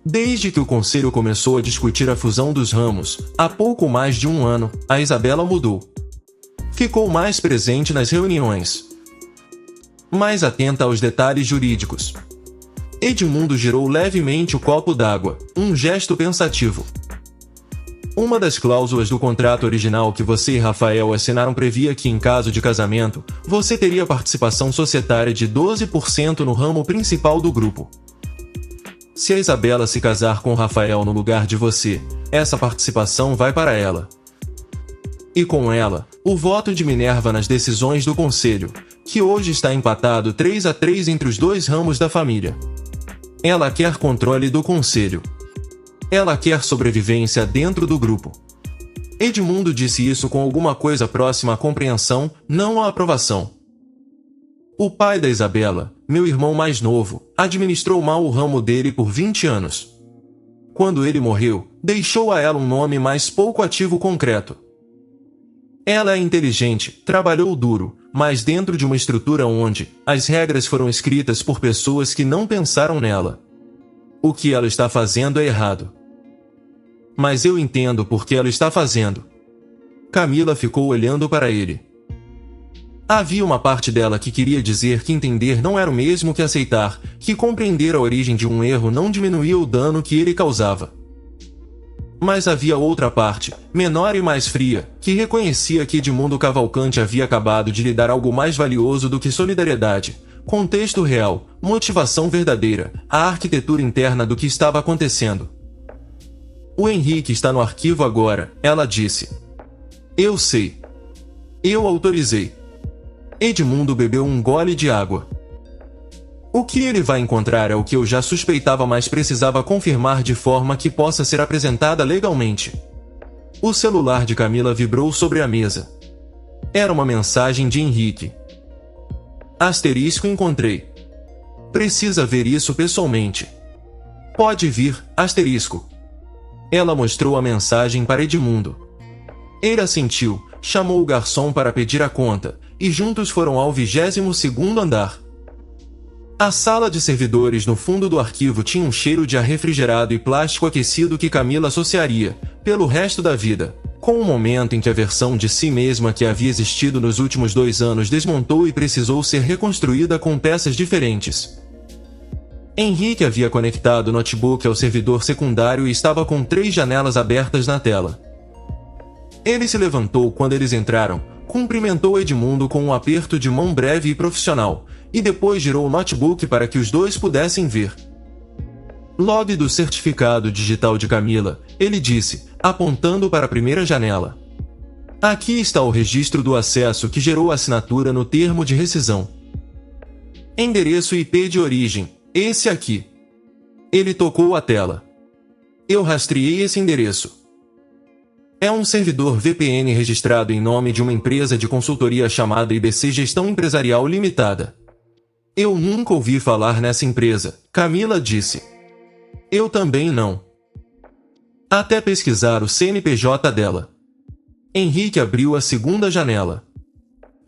Desde que o conselho começou a discutir a fusão dos ramos, há pouco mais de 1 ano, a Isabela mudou. Ficou mais presente nas reuniões. Mais atenta aos detalhes jurídicos. Edmundo girou levemente o copo d'água, um gesto pensativo. Uma das cláusulas do contrato original que você e Rafael assinaram previa que, em caso de casamento, você teria participação societária de 12% no ramo principal do grupo. Se a Isabela se casar com Rafael no lugar de você, essa participação vai para ela. E com ela, o voto de Minerva nas decisões do conselho, que hoje está empatado 3-3 entre os 2 ramos da família. Ela quer controle do conselho. Ela quer sobrevivência dentro do grupo. Edmundo disse isso com alguma coisa próxima à compreensão, não à aprovação. O pai da Isabela, meu irmão mais novo, administrou mal o ramo dele por 20 anos. Quando ele morreu, deixou a ela um nome mais pouco ativo concreto. Ela é inteligente, trabalhou duro, mas dentro de uma estrutura onde as regras foram escritas por pessoas que não pensaram nela. O que ela está fazendo é errado. Mas eu entendo por que ela está fazendo. Camila ficou olhando para ele. Havia uma parte dela que queria dizer que entender não era o mesmo que aceitar, que compreender a origem de um erro não diminuía o dano que ele causava. Mas havia outra parte, menor e mais fria, que reconhecia que Edmundo Cavalcante havia acabado de lhe dar algo mais valioso do que solidariedade, contexto real, motivação verdadeira, a arquitetura interna do que estava acontecendo. O Henrique está no arquivo agora, ela disse. Eu sei. Eu autorizei. Edmundo bebeu um gole de água. O que ele vai encontrar é o que eu já suspeitava, mas precisava confirmar de forma que possa ser apresentada legalmente. O celular de Camila vibrou sobre a mesa. Era uma mensagem de Henrique. Asterisco encontrei. Precisa ver isso pessoalmente. Pode vir, asterisco. Ela mostrou a mensagem para Edmundo. Ele assentiu, chamou o garçom para pedir a conta, e juntos foram ao 22º andar. A sala de servidores no fundo do arquivo tinha um cheiro de ar refrigerado e plástico aquecido que Camila associaria, pelo resto da vida, com o momento em que a versão de si mesma que havia existido nos últimos 2 anos desmontou e precisou ser reconstruída com peças diferentes. Henrique havia conectado o notebook ao servidor secundário e estava com 3 janelas abertas na tela. Ele se levantou quando eles entraram, cumprimentou Edmundo com um aperto de mão breve e profissional, e depois girou o notebook para que os 2 pudessem ver. Log do certificado digital de Camila, ele disse, apontando para a primeira janela. Aqui está o registro do acesso que gerou a assinatura no termo de rescisão. Endereço IP de origem, esse aqui. Ele tocou a tela. Eu rastreei esse endereço. É um servidor VPN registrado em nome de uma empresa de consultoria chamada IBC Gestão Empresarial Limitada. Eu nunca ouvi falar nessa empresa, Camila disse. Eu também não. Até pesquisar o CNPJ dela. Henrique abriu a segunda janela.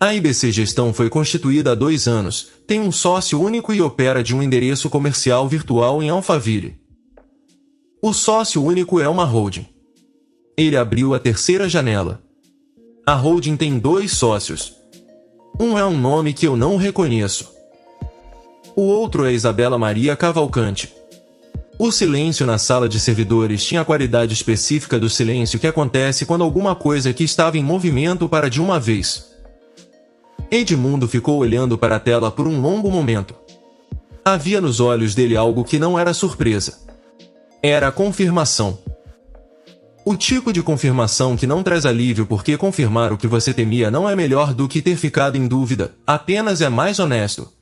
A IBC Gestão foi constituída há 2 anos, tem um sócio único e opera de um endereço comercial virtual em Alphaville. O sócio único é uma holding. Ele abriu a terceira janela. A holding tem 2 sócios. Um é um nome que eu não reconheço. O outro é Isabela Maria Cavalcante. O silêncio na sala de servidores tinha a qualidade específica do silêncio que acontece quando alguma coisa que estava em movimento para de uma vez. Edmundo ficou olhando para a tela por um longo momento. Havia nos olhos dele algo que não era surpresa. Era a confirmação. O tipo de confirmação que não traz alívio, porque confirmar o que você temia não é melhor do que ter ficado em dúvida, apenas é mais honesto.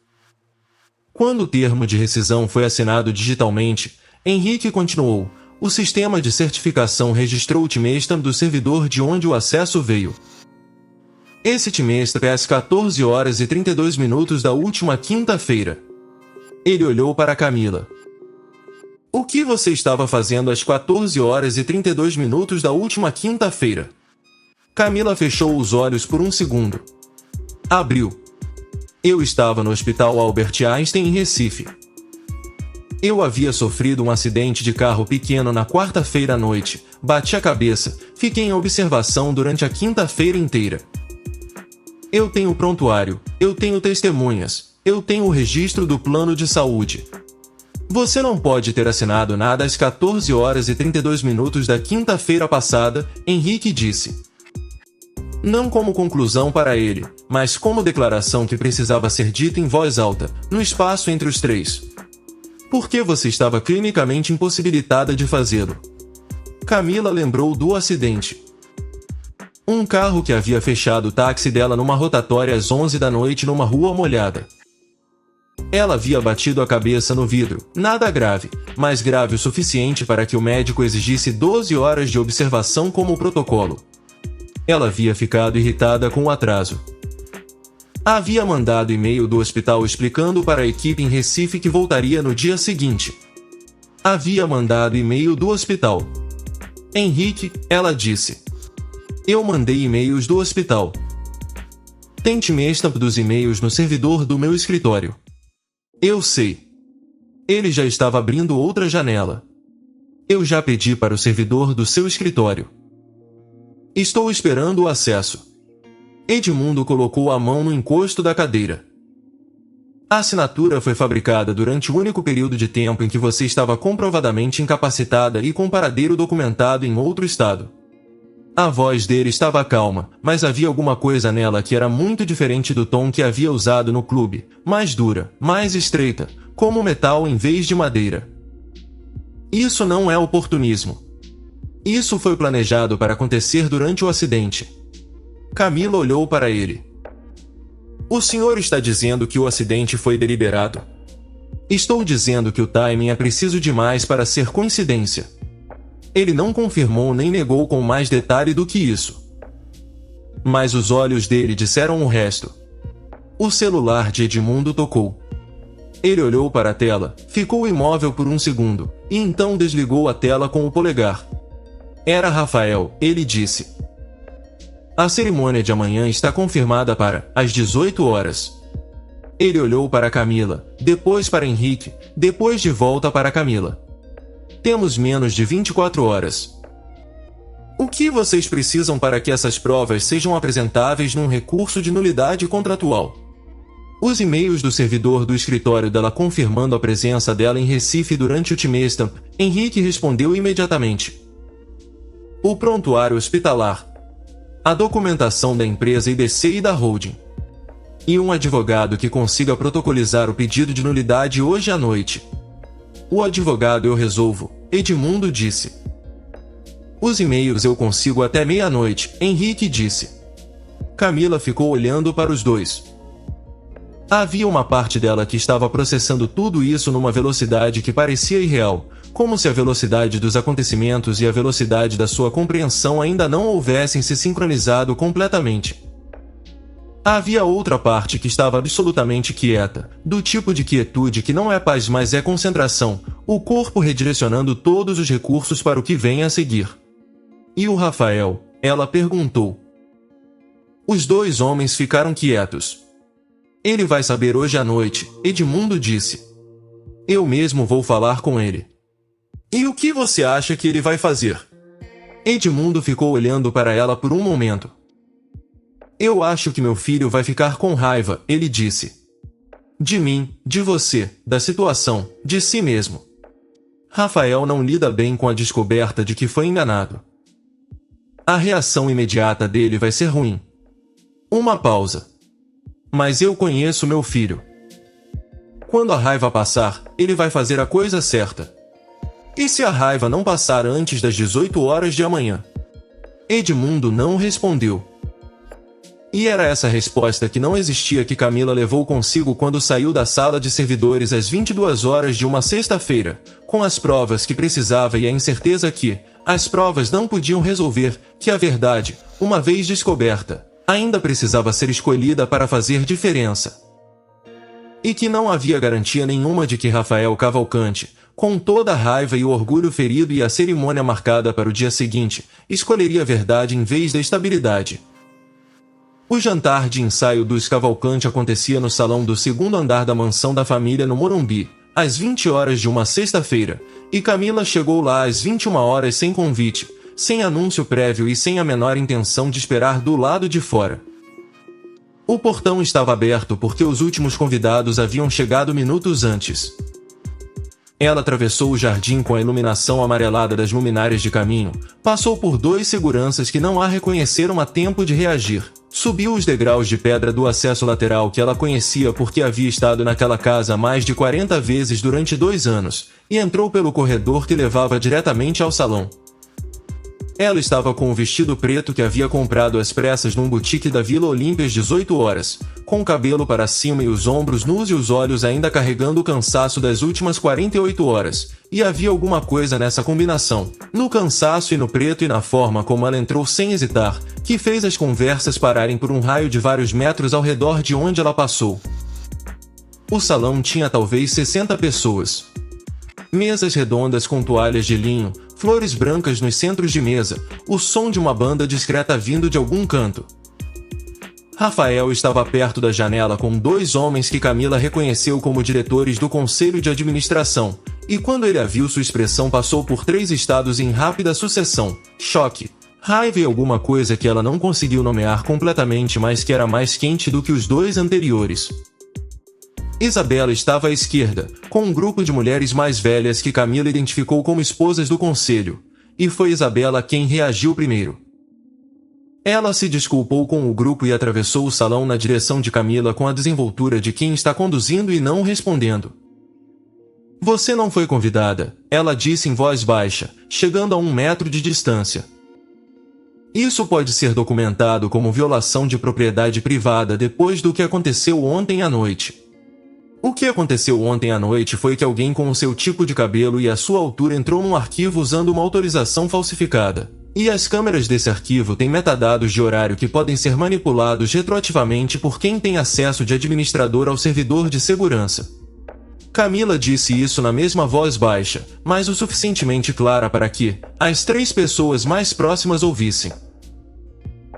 Quando o termo de rescisão foi assinado digitalmente, Henrique continuou. O sistema de certificação registrou o timestamp do servidor de onde o acesso veio. Esse timestamp é às 14 horas e 32 minutos da última quinta-feira. Ele olhou para Camila. O que você estava fazendo às 14 horas e 32 minutos da última quinta-feira? Camila fechou os olhos por um segundo. Abriu. Eu estava no Hospital Albert Einstein em Recife. Eu havia sofrido um acidente de carro pequeno na quarta-feira à noite, bati a cabeça, fiquei em observação durante a quinta-feira inteira. Eu tenho prontuário, eu tenho testemunhas, eu tenho o registro do plano de saúde. Você não pode ter assinado nada às 14 horas e 32 minutos da quinta-feira passada, Henrique disse. Não como conclusão para ele, mas como declaração que precisava ser dita em voz alta, no espaço entre os 3. Por que você estava clinicamente impossibilitada de fazê-lo? Camila lembrou do acidente. Um carro que havia fechado o táxi dela numa rotatória às 11 da noite numa rua molhada. Ela havia batido a cabeça no vidro, nada grave, mas grave o suficiente para que o médico exigisse 12 horas de observação como protocolo. Ela havia ficado irritada com o atraso. Havia mandado e-mail do hospital explicando para a equipe em Recife que voltaria no dia seguinte. Havia mandado e-mail do hospital. Henrique, ela disse. Eu mandei e-mails do hospital. Tem timestamp dos e-mails no servidor do meu escritório. Eu sei. Ele já estava abrindo outra janela. Eu já pedi para o servidor do seu escritório. Estou esperando o acesso. Edmundo colocou a mão no encosto da cadeira. A assinatura foi fabricada durante o único período de tempo em que você estava comprovadamente incapacitada e com paradeiro documentado em outro estado. A voz dele estava calma, mas havia alguma coisa nela que era muito diferente do tom que havia usado no clube, mais dura, mais estreita, como metal em vez de madeira. Isso não é oportunismo. Isso foi planejado para acontecer durante o acidente. Camila olhou para ele. O senhor está dizendo que o acidente foi deliberado? Estou dizendo que o timing é preciso demais para ser coincidência. Ele não confirmou nem negou com mais detalhe do que isso. Mas os olhos dele disseram o resto. O celular de Edmundo tocou. Ele olhou para a tela, ficou imóvel por um segundo, e então desligou a tela com o polegar. Era Rafael, ele disse. A cerimônia de amanhã está confirmada para às 18 horas. Ele olhou para Camila, depois para Henrique, depois de volta para Camila. Temos menos de 24 horas. O que vocês precisam para que essas provas sejam apresentáveis num recurso de nulidade contratual? Os e-mails do servidor do escritório dela confirmando a presença dela em Recife durante o timestamp, Henrique respondeu imediatamente. O prontuário hospitalar. A documentação da empresa IBC e da holding. E um advogado que consiga protocolizar o pedido de nulidade hoje à noite. O advogado eu resolvo, Edmundo disse. Os e-mails eu consigo até meia-noite, Henrique disse. Camila ficou olhando para os dois. Havia uma parte dela que estava processando tudo isso numa velocidade que parecia irreal, como se a velocidade dos acontecimentos e a velocidade da sua compreensão ainda não houvessem se sincronizado completamente. Havia outra parte que estava absolutamente quieta, do tipo de quietude que não é paz mas é concentração, o corpo redirecionando todos os recursos para o que vem a seguir. E o Rafael? Ela perguntou. Os dois homens ficaram quietos. Ele vai saber hoje à noite, Edmundo disse. Eu mesmo vou falar com ele. E o que você acha que ele vai fazer? Edmundo ficou olhando para ela por um momento. Eu acho que meu filho vai ficar com raiva, ele disse. De mim, de você, da situação, de si mesmo. Rafael não lida bem com a descoberta de que foi enganado. A reação imediata dele vai ser ruim. Uma pausa. Mas eu conheço meu filho. Quando a raiva passar, ele vai fazer a coisa certa. E se a raiva não passar antes das 18 horas de amanhã? Edmundo não respondeu. E era essa resposta que não existia que Camila levou consigo quando saiu da sala de servidores às 22 horas de uma sexta-feira, com as provas que precisava e a incerteza que as provas não podiam resolver, que a verdade, uma vez descoberta, ainda precisava ser escolhida para fazer diferença. E que não havia garantia nenhuma de que Rafael Cavalcante, com toda a raiva e o orgulho ferido e a cerimônia marcada para o dia seguinte, escolheria a verdade em vez da estabilidade. O jantar de ensaio dos Cavalcante acontecia no salão do segundo andar da mansão da família no Morumbi, às 20 horas de uma sexta-feira, e Camila chegou lá às 21 horas sem convite, sem anúncio prévio e sem a menor intenção de esperar do lado de fora. O portão estava aberto porque os últimos convidados haviam chegado minutos antes. Ela atravessou o jardim com a iluminação amarelada das luminárias de caminho, passou por dois seguranças que não a reconheceram a tempo de reagir, subiu os degraus de pedra do acesso lateral que ela conhecia porque havia estado naquela casa mais de 40 vezes durante 2 anos, e entrou pelo corredor que levava diretamente ao salão. Ela estava com o vestido preto que havia comprado às pressas num boutique da Vila Olímpia às 18 horas, com o cabelo para cima e os ombros nus e os olhos ainda carregando o cansaço das últimas 48 horas, e havia alguma coisa nessa combinação, no cansaço e no preto e na forma como ela entrou sem hesitar, que fez as conversas pararem por um raio de vários metros ao redor de onde ela passou. O salão tinha talvez 60 pessoas. Mesas redondas com toalhas de linho, flores brancas nos centros de mesa, o som de uma banda discreta vindo de algum canto. Rafael estava perto da janela com 2 homens que Camila reconheceu como diretores do conselho de administração, e quando ele a viu sua expressão passou por 3 estados em rápida sucessão: choque, raiva e alguma coisa que ela não conseguiu nomear completamente mas que era mais quente do que os 2 anteriores. Isabela estava à esquerda, com um grupo de mulheres mais velhas que Camila identificou como esposas do conselho, e foi Isabela quem reagiu primeiro. Ela se desculpou com o grupo e atravessou o salão na direção de Camila com a desenvoltura de quem está conduzindo e não respondendo. Você não foi convidada, ela disse em voz baixa, chegando a 1 metro de distância. Isso pode ser documentado como violação de propriedade privada depois do que aconteceu ontem à noite. O que aconteceu ontem à noite foi que alguém com o seu tipo de cabelo e a sua altura entrou num arquivo usando uma autorização falsificada. E as câmeras desse arquivo têm metadados de horário que podem ser manipulados retroativamente por quem tem acesso de administrador ao servidor de segurança. Camila disse isso na mesma voz baixa, mas o suficientemente clara para que as 3 pessoas mais próximas ouvissem.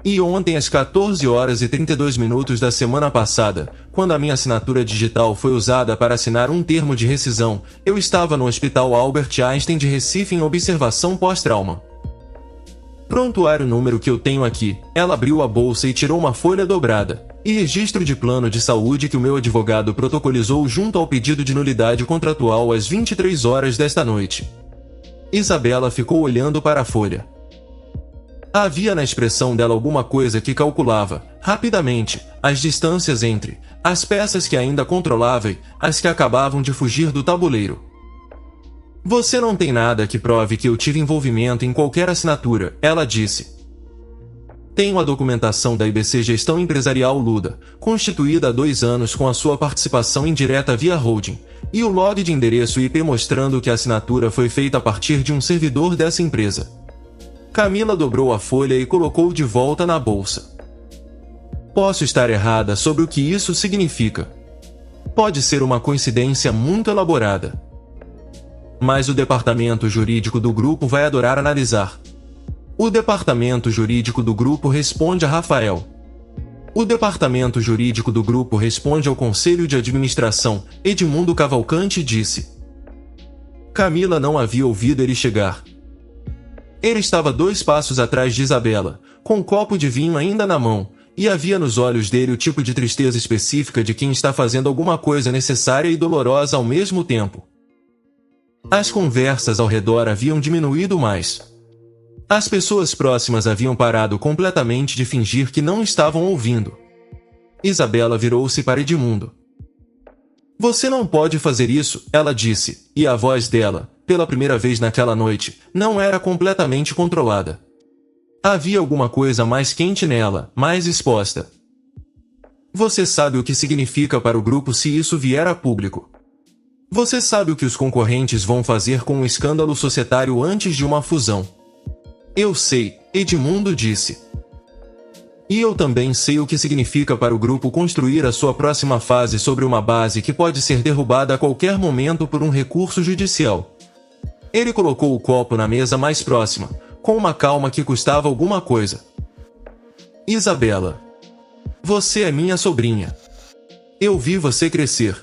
E ontem às 14 horas e 32 minutos da semana passada, quando a minha assinatura digital foi usada para assinar um termo de rescisão, eu estava no Hospital Albert Einstein de Recife em observação pós-trauma. Prontuário número que eu tenho aqui. Ela abriu a bolsa e tirou uma folha dobrada. E registro de plano de saúde que o meu advogado protocolizou junto ao pedido de nulidade contratual às 23 horas desta noite. Isabela ficou olhando para a folha. Havia na expressão dela alguma coisa que calculava, rapidamente, as distâncias entre as peças que ainda controlava e as que acabavam de fugir do tabuleiro. Você não tem nada que prove que eu tive envolvimento em qualquer assinatura, ela disse. Tenho a documentação da IBC Gestão Empresarial Luda, constituída há 2 anos com a sua participação indireta via holding, e o log de endereço IP mostrando que a assinatura foi feita a partir de um servidor dessa empresa. Camila dobrou a folha e colocou de volta na bolsa. Posso estar errada sobre o que isso significa. Pode ser uma coincidência muito elaborada. Mas o departamento jurídico do grupo vai adorar analisar. O departamento jurídico do grupo responde a Rafael. O departamento jurídico do grupo responde ao conselho de administração. Edmundo Cavalcante disse. Camila não havia ouvido ele chegar. Ele estava 2 passos atrás de Isabela, com um copo de vinho ainda na mão, e havia nos olhos dele o tipo de tristeza específica de quem está fazendo alguma coisa necessária e dolorosa ao mesmo tempo. As conversas ao redor haviam diminuído mais. As pessoas próximas haviam parado completamente de fingir que não estavam ouvindo. Isabela virou-se para Edmundo. Você não pode fazer isso, ela disse, e a voz dela, pela primeira vez naquela noite, não era completamente controlada. Havia alguma coisa mais quente nela, mais exposta. Você sabe o que significa para o grupo se isso vier a público. Você sabe o que os concorrentes vão fazer com um escândalo societário antes de uma fusão. Eu sei, Edmundo disse. E eu também sei o que significa para o grupo construir a sua próxima fase sobre uma base que pode ser derrubada a qualquer momento por um recurso judicial. Ele colocou o copo na mesa mais próxima, com uma calma que custava alguma coisa. Isabela. Você é minha sobrinha. Eu vi você crescer.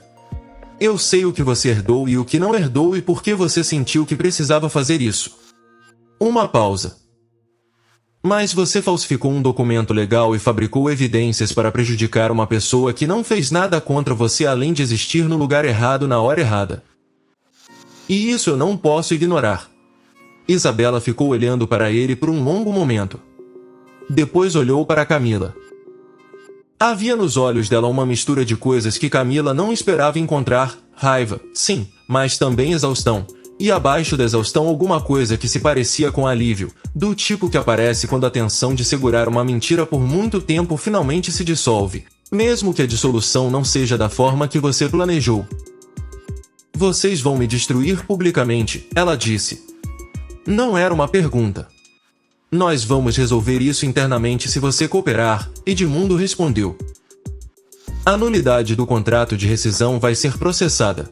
Eu sei o que você herdou e o que não herdou e por que você sentiu que precisava fazer isso. Uma pausa. Mas você falsificou um documento legal e fabricou evidências para prejudicar uma pessoa que não fez nada contra você além de existir no lugar errado na hora errada. E isso eu não posso ignorar. Isabela ficou olhando para ele por um longo momento. Depois olhou para Camila. Havia nos olhos dela uma mistura de coisas que Camila não esperava encontrar: raiva, sim, mas também exaustão. E abaixo da exaustão alguma coisa que se parecia com alívio, do tipo que aparece quando a tensão de segurar uma mentira por muito tempo finalmente se dissolve, mesmo que a dissolução não seja da forma que você planejou. Vocês vão me destruir publicamente, ela disse. Não era uma pergunta. Nós vamos resolver isso internamente se você cooperar, Edmundo respondeu. A nulidade do contrato de rescisão vai ser processada.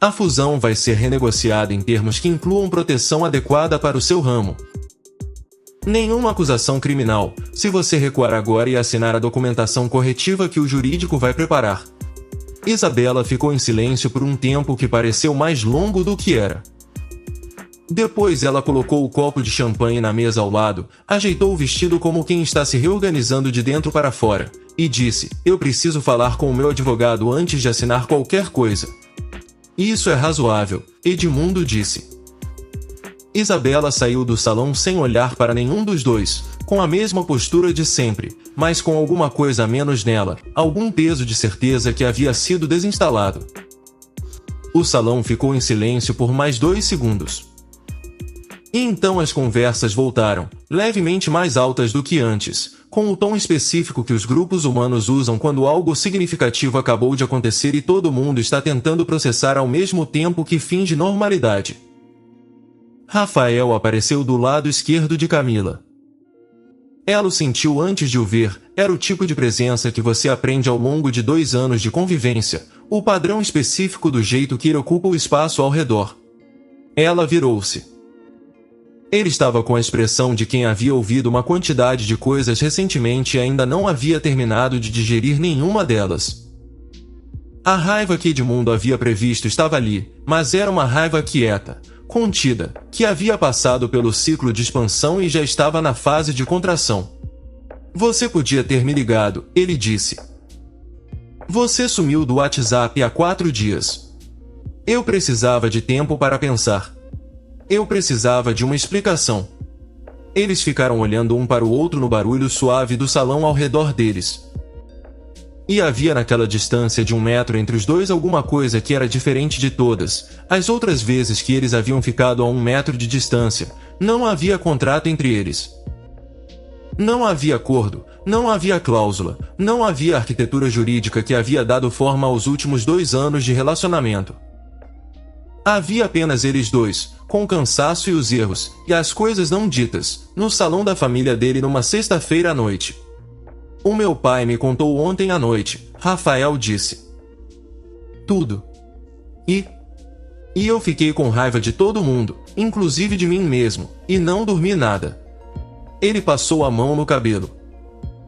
A fusão vai ser renegociada em termos que incluam proteção adequada para o seu ramo. Nenhuma acusação criminal, se você recuar agora e assinar a documentação corretiva que o jurídico vai preparar. Isabela ficou em silêncio por um tempo que pareceu mais longo do que era. Depois ela colocou o copo de champanhe na mesa ao lado, ajeitou o vestido como quem está se reorganizando de dentro para fora, e disse, eu preciso falar com o meu advogado antes de assinar qualquer coisa. Isso é razoável, Edmundo disse. Isabela saiu do salão sem olhar para nenhum dos dois, com a mesma postura de sempre, mas com alguma coisa a menos nela, algum peso de certeza que havia sido desinstalado. O salão ficou em silêncio por mais 2 segundos. E então as conversas voltaram, levemente mais altas do que antes, com o tom específico que os grupos humanos usam quando algo significativo acabou de acontecer e todo mundo está tentando processar ao mesmo tempo que finge normalidade. Rafael apareceu do lado esquerdo de Camila. Ela o sentiu antes de o ver, era o tipo de presença que você aprende ao longo de 2 anos de convivência, o padrão específico do jeito que ele ocupa o espaço ao redor. Ela virou-se. Ele estava com a expressão de quem havia ouvido uma quantidade de coisas recentemente e ainda não havia terminado de digerir nenhuma delas. A raiva que Edmundo havia previsto estava ali, mas era uma raiva quieta, contida, que havia passado pelo ciclo de expansão e já estava na fase de contração. Você podia ter me ligado, ele disse. Você sumiu do WhatsApp há 4 dias. Eu precisava de tempo para pensar. Eu precisava de uma explicação. Eles ficaram olhando um para o outro no barulho suave do salão ao redor deles. E havia naquela distância de 1 metro entre os dois alguma coisa que era diferente de todas. As outras vezes que eles haviam ficado a 1 metro de distância, não havia contrato entre eles. Não havia acordo, não havia cláusula, não havia arquitetura jurídica que havia dado forma aos últimos 2 anos de relacionamento. Havia apenas eles dois, com o cansaço e os erros, e as coisas não ditas, no salão da família dele numa sexta-feira à noite. O meu pai me contou ontem à noite, Rafael disse. Tudo. E eu fiquei com raiva de todo mundo, inclusive de mim mesmo, e não dormi nada. Ele passou a mão no cabelo.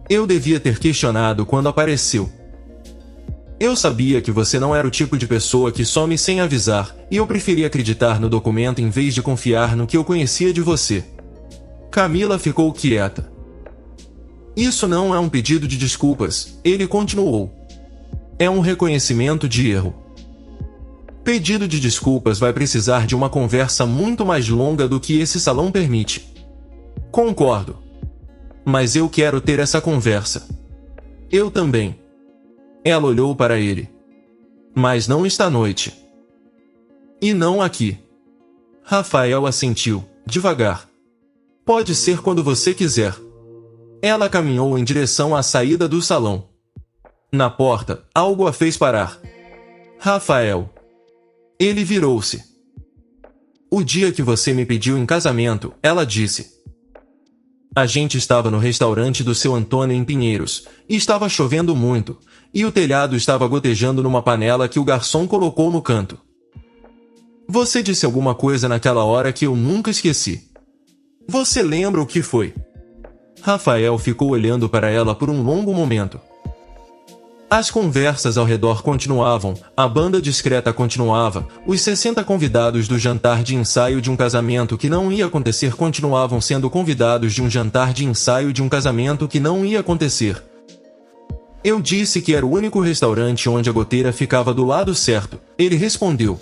Eu devia ter questionado quando apareceu. Eu sabia que você não era o tipo de pessoa que some sem avisar, e eu preferi acreditar no documento em vez de confiar no que eu conhecia de você. Camila ficou quieta. Isso não é um pedido de desculpas, ele continuou. É um reconhecimento de erro. Pedido de desculpas vai precisar de uma conversa muito mais longa do que esse salão permite. Concordo. Mas eu quero ter essa conversa. Eu também. Ela olhou para ele. Mas não esta noite. E não aqui. Rafael assentiu, devagar. Pode ser quando você quiser. Ela caminhou em direção à saída do salão. Na porta, algo a fez parar. Rafael. Ele virou-se. O dia que você me pediu em casamento, ela disse. A gente estava no restaurante do seu Antônio em Pinheiros, e estava chovendo muito, e o telhado estava gotejando numa panela que o garçom colocou no canto. Você disse alguma coisa naquela hora que eu nunca esqueci. Você lembra o que foi? Rafael ficou olhando para ela por um longo momento. As conversas ao redor continuavam, a banda discreta continuava, os 60 convidados do jantar de ensaio de um casamento que não ia acontecer continuavam sendo convidados de um jantar de ensaio de um casamento que não ia acontecer. Eu disse que era o único restaurante onde a goteira ficava do lado certo, ele respondeu.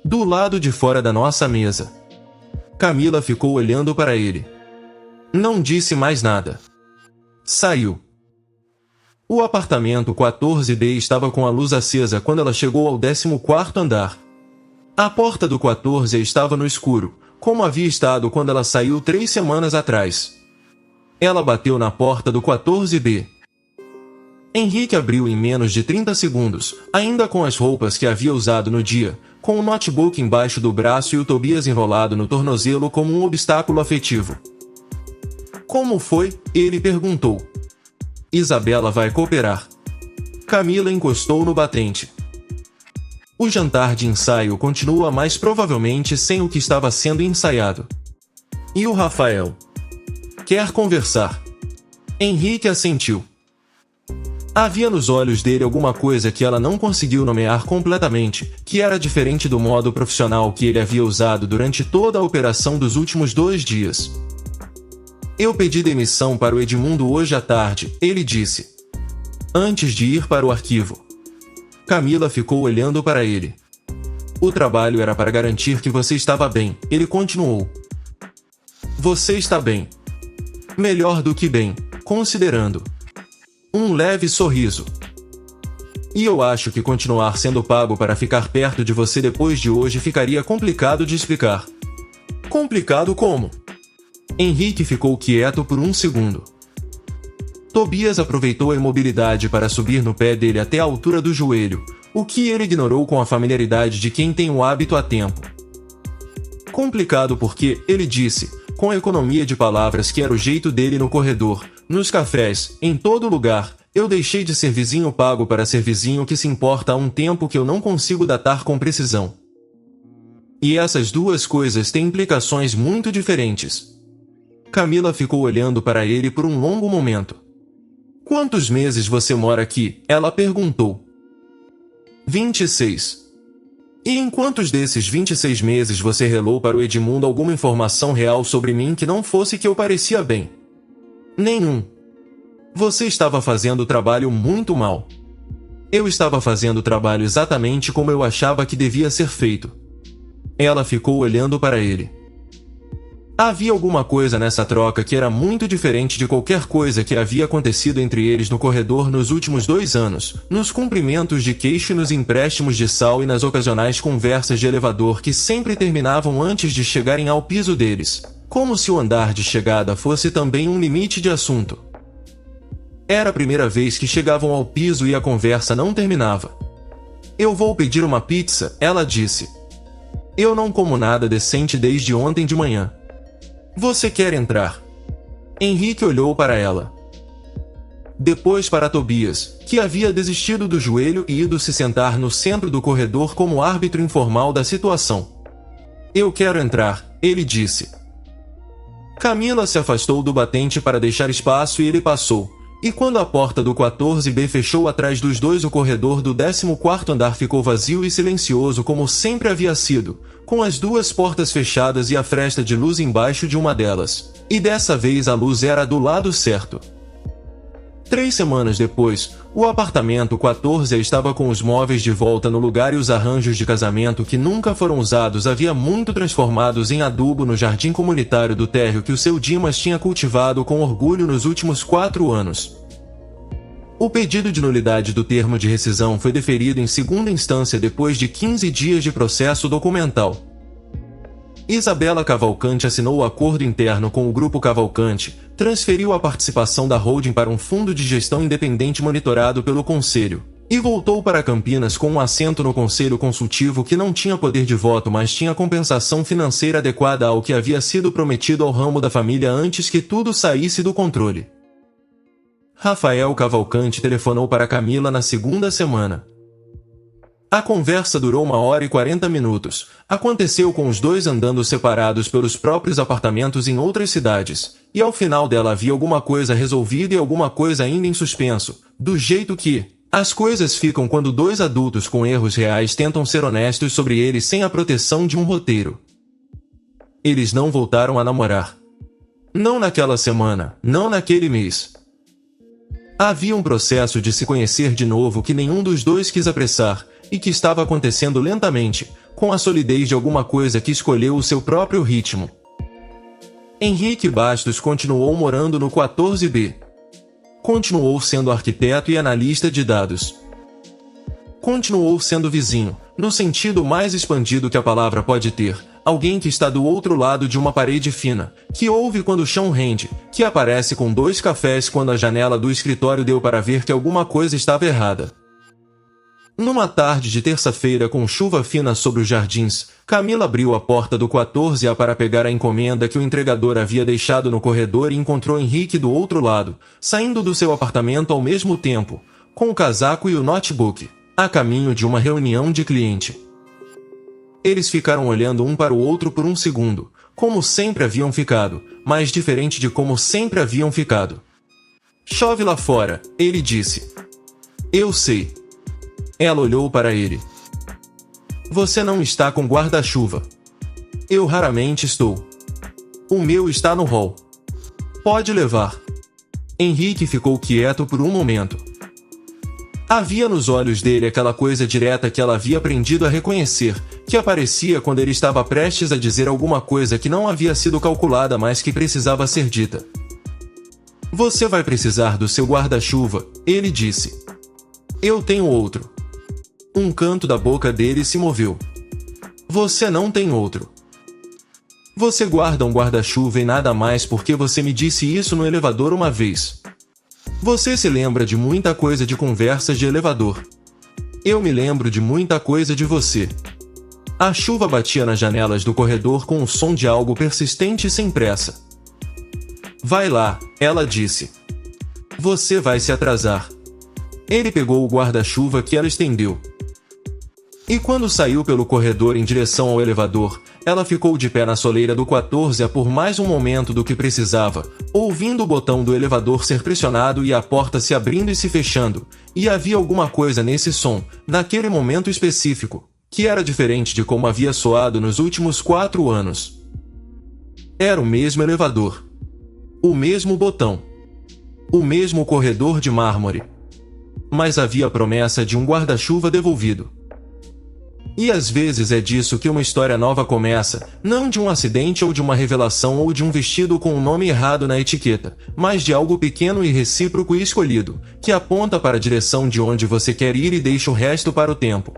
Do lado de fora da nossa mesa. Camila ficou olhando para ele. Não disse mais nada. Saiu. O apartamento 14D estava com a luz acesa quando ela chegou ao 14º andar. A porta do 14 estava no escuro, como havia estado quando ela saiu 3 semanas atrás. Ela bateu na porta do 14D. Henrique abriu em menos de 30 segundos, ainda com as roupas que havia usado no dia, com o notebook embaixo do braço e o Tobias enrolado no tornozelo como um obstáculo afetivo. Como foi? Ele perguntou. Isabela vai cooperar. Camila encostou no batente. O jantar de ensaio continua, mas provavelmente sem o que estava sendo ensaiado. E o Rafael? Quer conversar? Henrique assentiu. Havia nos olhos dele alguma coisa que ela não conseguiu nomear completamente, que era diferente do modo profissional que ele havia usado durante toda a operação dos últimos 2 dias. Eu pedi demissão para o Edmundo hoje à tarde, ele disse. Antes de ir para o arquivo. Camila ficou olhando para ele. O trabalho era para garantir que você estava bem, ele continuou. Você está bem. Melhor do que bem, considerando. Um leve sorriso. E eu acho que continuar sendo pago para ficar perto de você depois de hoje ficaria complicado de explicar. Complicado como? Henrique ficou quieto por um segundo. Tobias aproveitou a imobilidade para subir no pé dele até a altura do joelho, o que ele ignorou com a familiaridade de quem tem o hábito há tempo. Complicado porque, ele disse, com a economia de palavras que era o jeito dele no corredor, nos cafés, em todo lugar, eu deixei de ser vizinho pago para ser vizinho que se importa há um tempo que eu não consigo datar com precisão. E essas duas coisas têm implicações muito diferentes. Camila ficou olhando para ele por um longo momento. Quantos meses você mora aqui? Ela perguntou. 26. E em quantos desses 26 meses você relou para o Edmundo alguma informação real sobre mim que não fosse que eu parecia bem? Nenhum. Você estava fazendo o trabalho muito mal. Eu estava fazendo o trabalho exatamente como eu achava que devia ser feito. Ela ficou olhando para ele. Havia alguma coisa nessa troca que era muito diferente de qualquer coisa que havia acontecido entre eles no corredor nos últimos 2 anos, nos cumprimentos de queixo e nos empréstimos de sal e nas ocasionais conversas de elevador que sempre terminavam antes de chegarem ao piso deles, como se o andar de chegada fosse também um limite de assunto. Era a primeira vez que chegavam ao piso e a conversa não terminava. Eu vou pedir uma pizza, ela disse. Eu não como nada decente desde ontem de manhã. Você quer entrar? Henrique olhou para ela. depois para Tobias, que havia desistido do joelho e ido se sentar no centro do corredor como árbitro informal da situação. Eu quero entrar, ele disse. Camila se afastou do batente para deixar espaço e ele passou. E quando a porta do 14B fechou atrás dos dois, o corredor do 14º andar ficou vazio e silencioso como sempre havia sido, com as duas portas fechadas e a fresta de luz embaixo de uma delas. E dessa vez a luz era do lado certo. 3 semanas depois, o apartamento 14 estava com os móveis de volta no lugar e os arranjos de casamento que nunca foram usados havia muito transformados em adubo no jardim comunitário do térreo que o seu Dimas tinha cultivado com orgulho nos últimos 4 anos. O pedido de nulidade do termo de rescisão foi deferido em segunda instância depois de 15 dias de processo documental. Isabela Cavalcante assinou o acordo interno com o Grupo Cavalcante, transferiu a participação da holding para um fundo de gestão independente monitorado pelo Conselho, e voltou para Campinas com um assento no Conselho Consultivo que não tinha poder de voto, mas tinha compensação financeira adequada ao que havia sido prometido ao ramo da família antes que tudo saísse do controle. Rafael Cavalcante telefonou para Camila na segunda semana. A conversa durou 1h40. Aconteceu com os dois andando separados pelos próprios apartamentos em outras cidades, e ao final dela havia alguma coisa resolvida e alguma coisa ainda em suspenso, do jeito que as coisas ficam quando dois adultos com erros reais tentam ser honestos sobre eles sem a proteção de um roteiro. Eles não voltaram a namorar. Não naquela semana, não naquele mês. Havia um processo de se conhecer de novo que nenhum dos dois quis apressar, e que estava acontecendo lentamente, com a solidez de alguma coisa que escolheu o seu próprio ritmo. Henrique Bastos continuou morando no 14B. Continuou sendo arquiteto e analista de dados. Continuou sendo vizinho, no sentido mais expandido que a palavra pode ter, alguém que está do outro lado de uma parede fina, que ouve quando o chão rende, que aparece com 2 cafés quando a janela do escritório deu para ver que alguma coisa estava errada. Numa tarde de terça-feira com chuva fina sobre os jardins, Camila abriu a porta do 14A para pegar a encomenda que o entregador havia deixado no corredor e encontrou Henrique do outro lado, saindo do seu apartamento ao mesmo tempo, com o casaco e o notebook, a caminho de uma reunião de cliente. Eles ficaram olhando um para o outro por um segundo, como sempre haviam ficado, mas diferente de como sempre haviam ficado. Chove lá fora, ele disse. Eu sei. Ela olhou para ele. Você não está com guarda-chuva. Eu raramente estou. O meu está no hall. Pode levar. Henrique ficou quieto por um momento. Havia nos olhos dele aquela coisa direta que ela havia aprendido a reconhecer, que aparecia quando ele estava prestes a dizer alguma coisa que não havia sido calculada, mas que precisava ser dita. Você vai precisar do seu guarda-chuva, ele disse. Eu tenho outro. Um canto da boca dele se moveu. Você não tem outro. Você guarda um guarda-chuva e nada mais porque você me disse isso no elevador uma vez. Você se lembra de muita coisa de conversas de elevador. Eu me lembro de muita coisa de você. A chuva batia nas janelas do corredor com o som de algo persistente e sem pressa. Vai lá, ela disse. Você vai se atrasar. Ele pegou o guarda-chuva que ela estendeu. E quando saiu pelo corredor em direção ao elevador, ela ficou de pé na soleira do 14A por mais um momento do que precisava, ouvindo o botão do elevador ser pressionado e a porta se abrindo e se fechando, e havia alguma coisa nesse som, naquele momento específico, que era diferente de como havia soado nos últimos 4 anos. Era o mesmo elevador. O mesmo botão. O mesmo corredor de mármore. Mas havia a promessa de um guarda-chuva devolvido. E às vezes é disso que uma história nova começa, não de um acidente ou de uma revelação ou de um vestido com o nome errado na etiqueta, mas de algo pequeno e recíproco e escolhido, que aponta para a direção de onde você quer ir e deixa o resto para o tempo.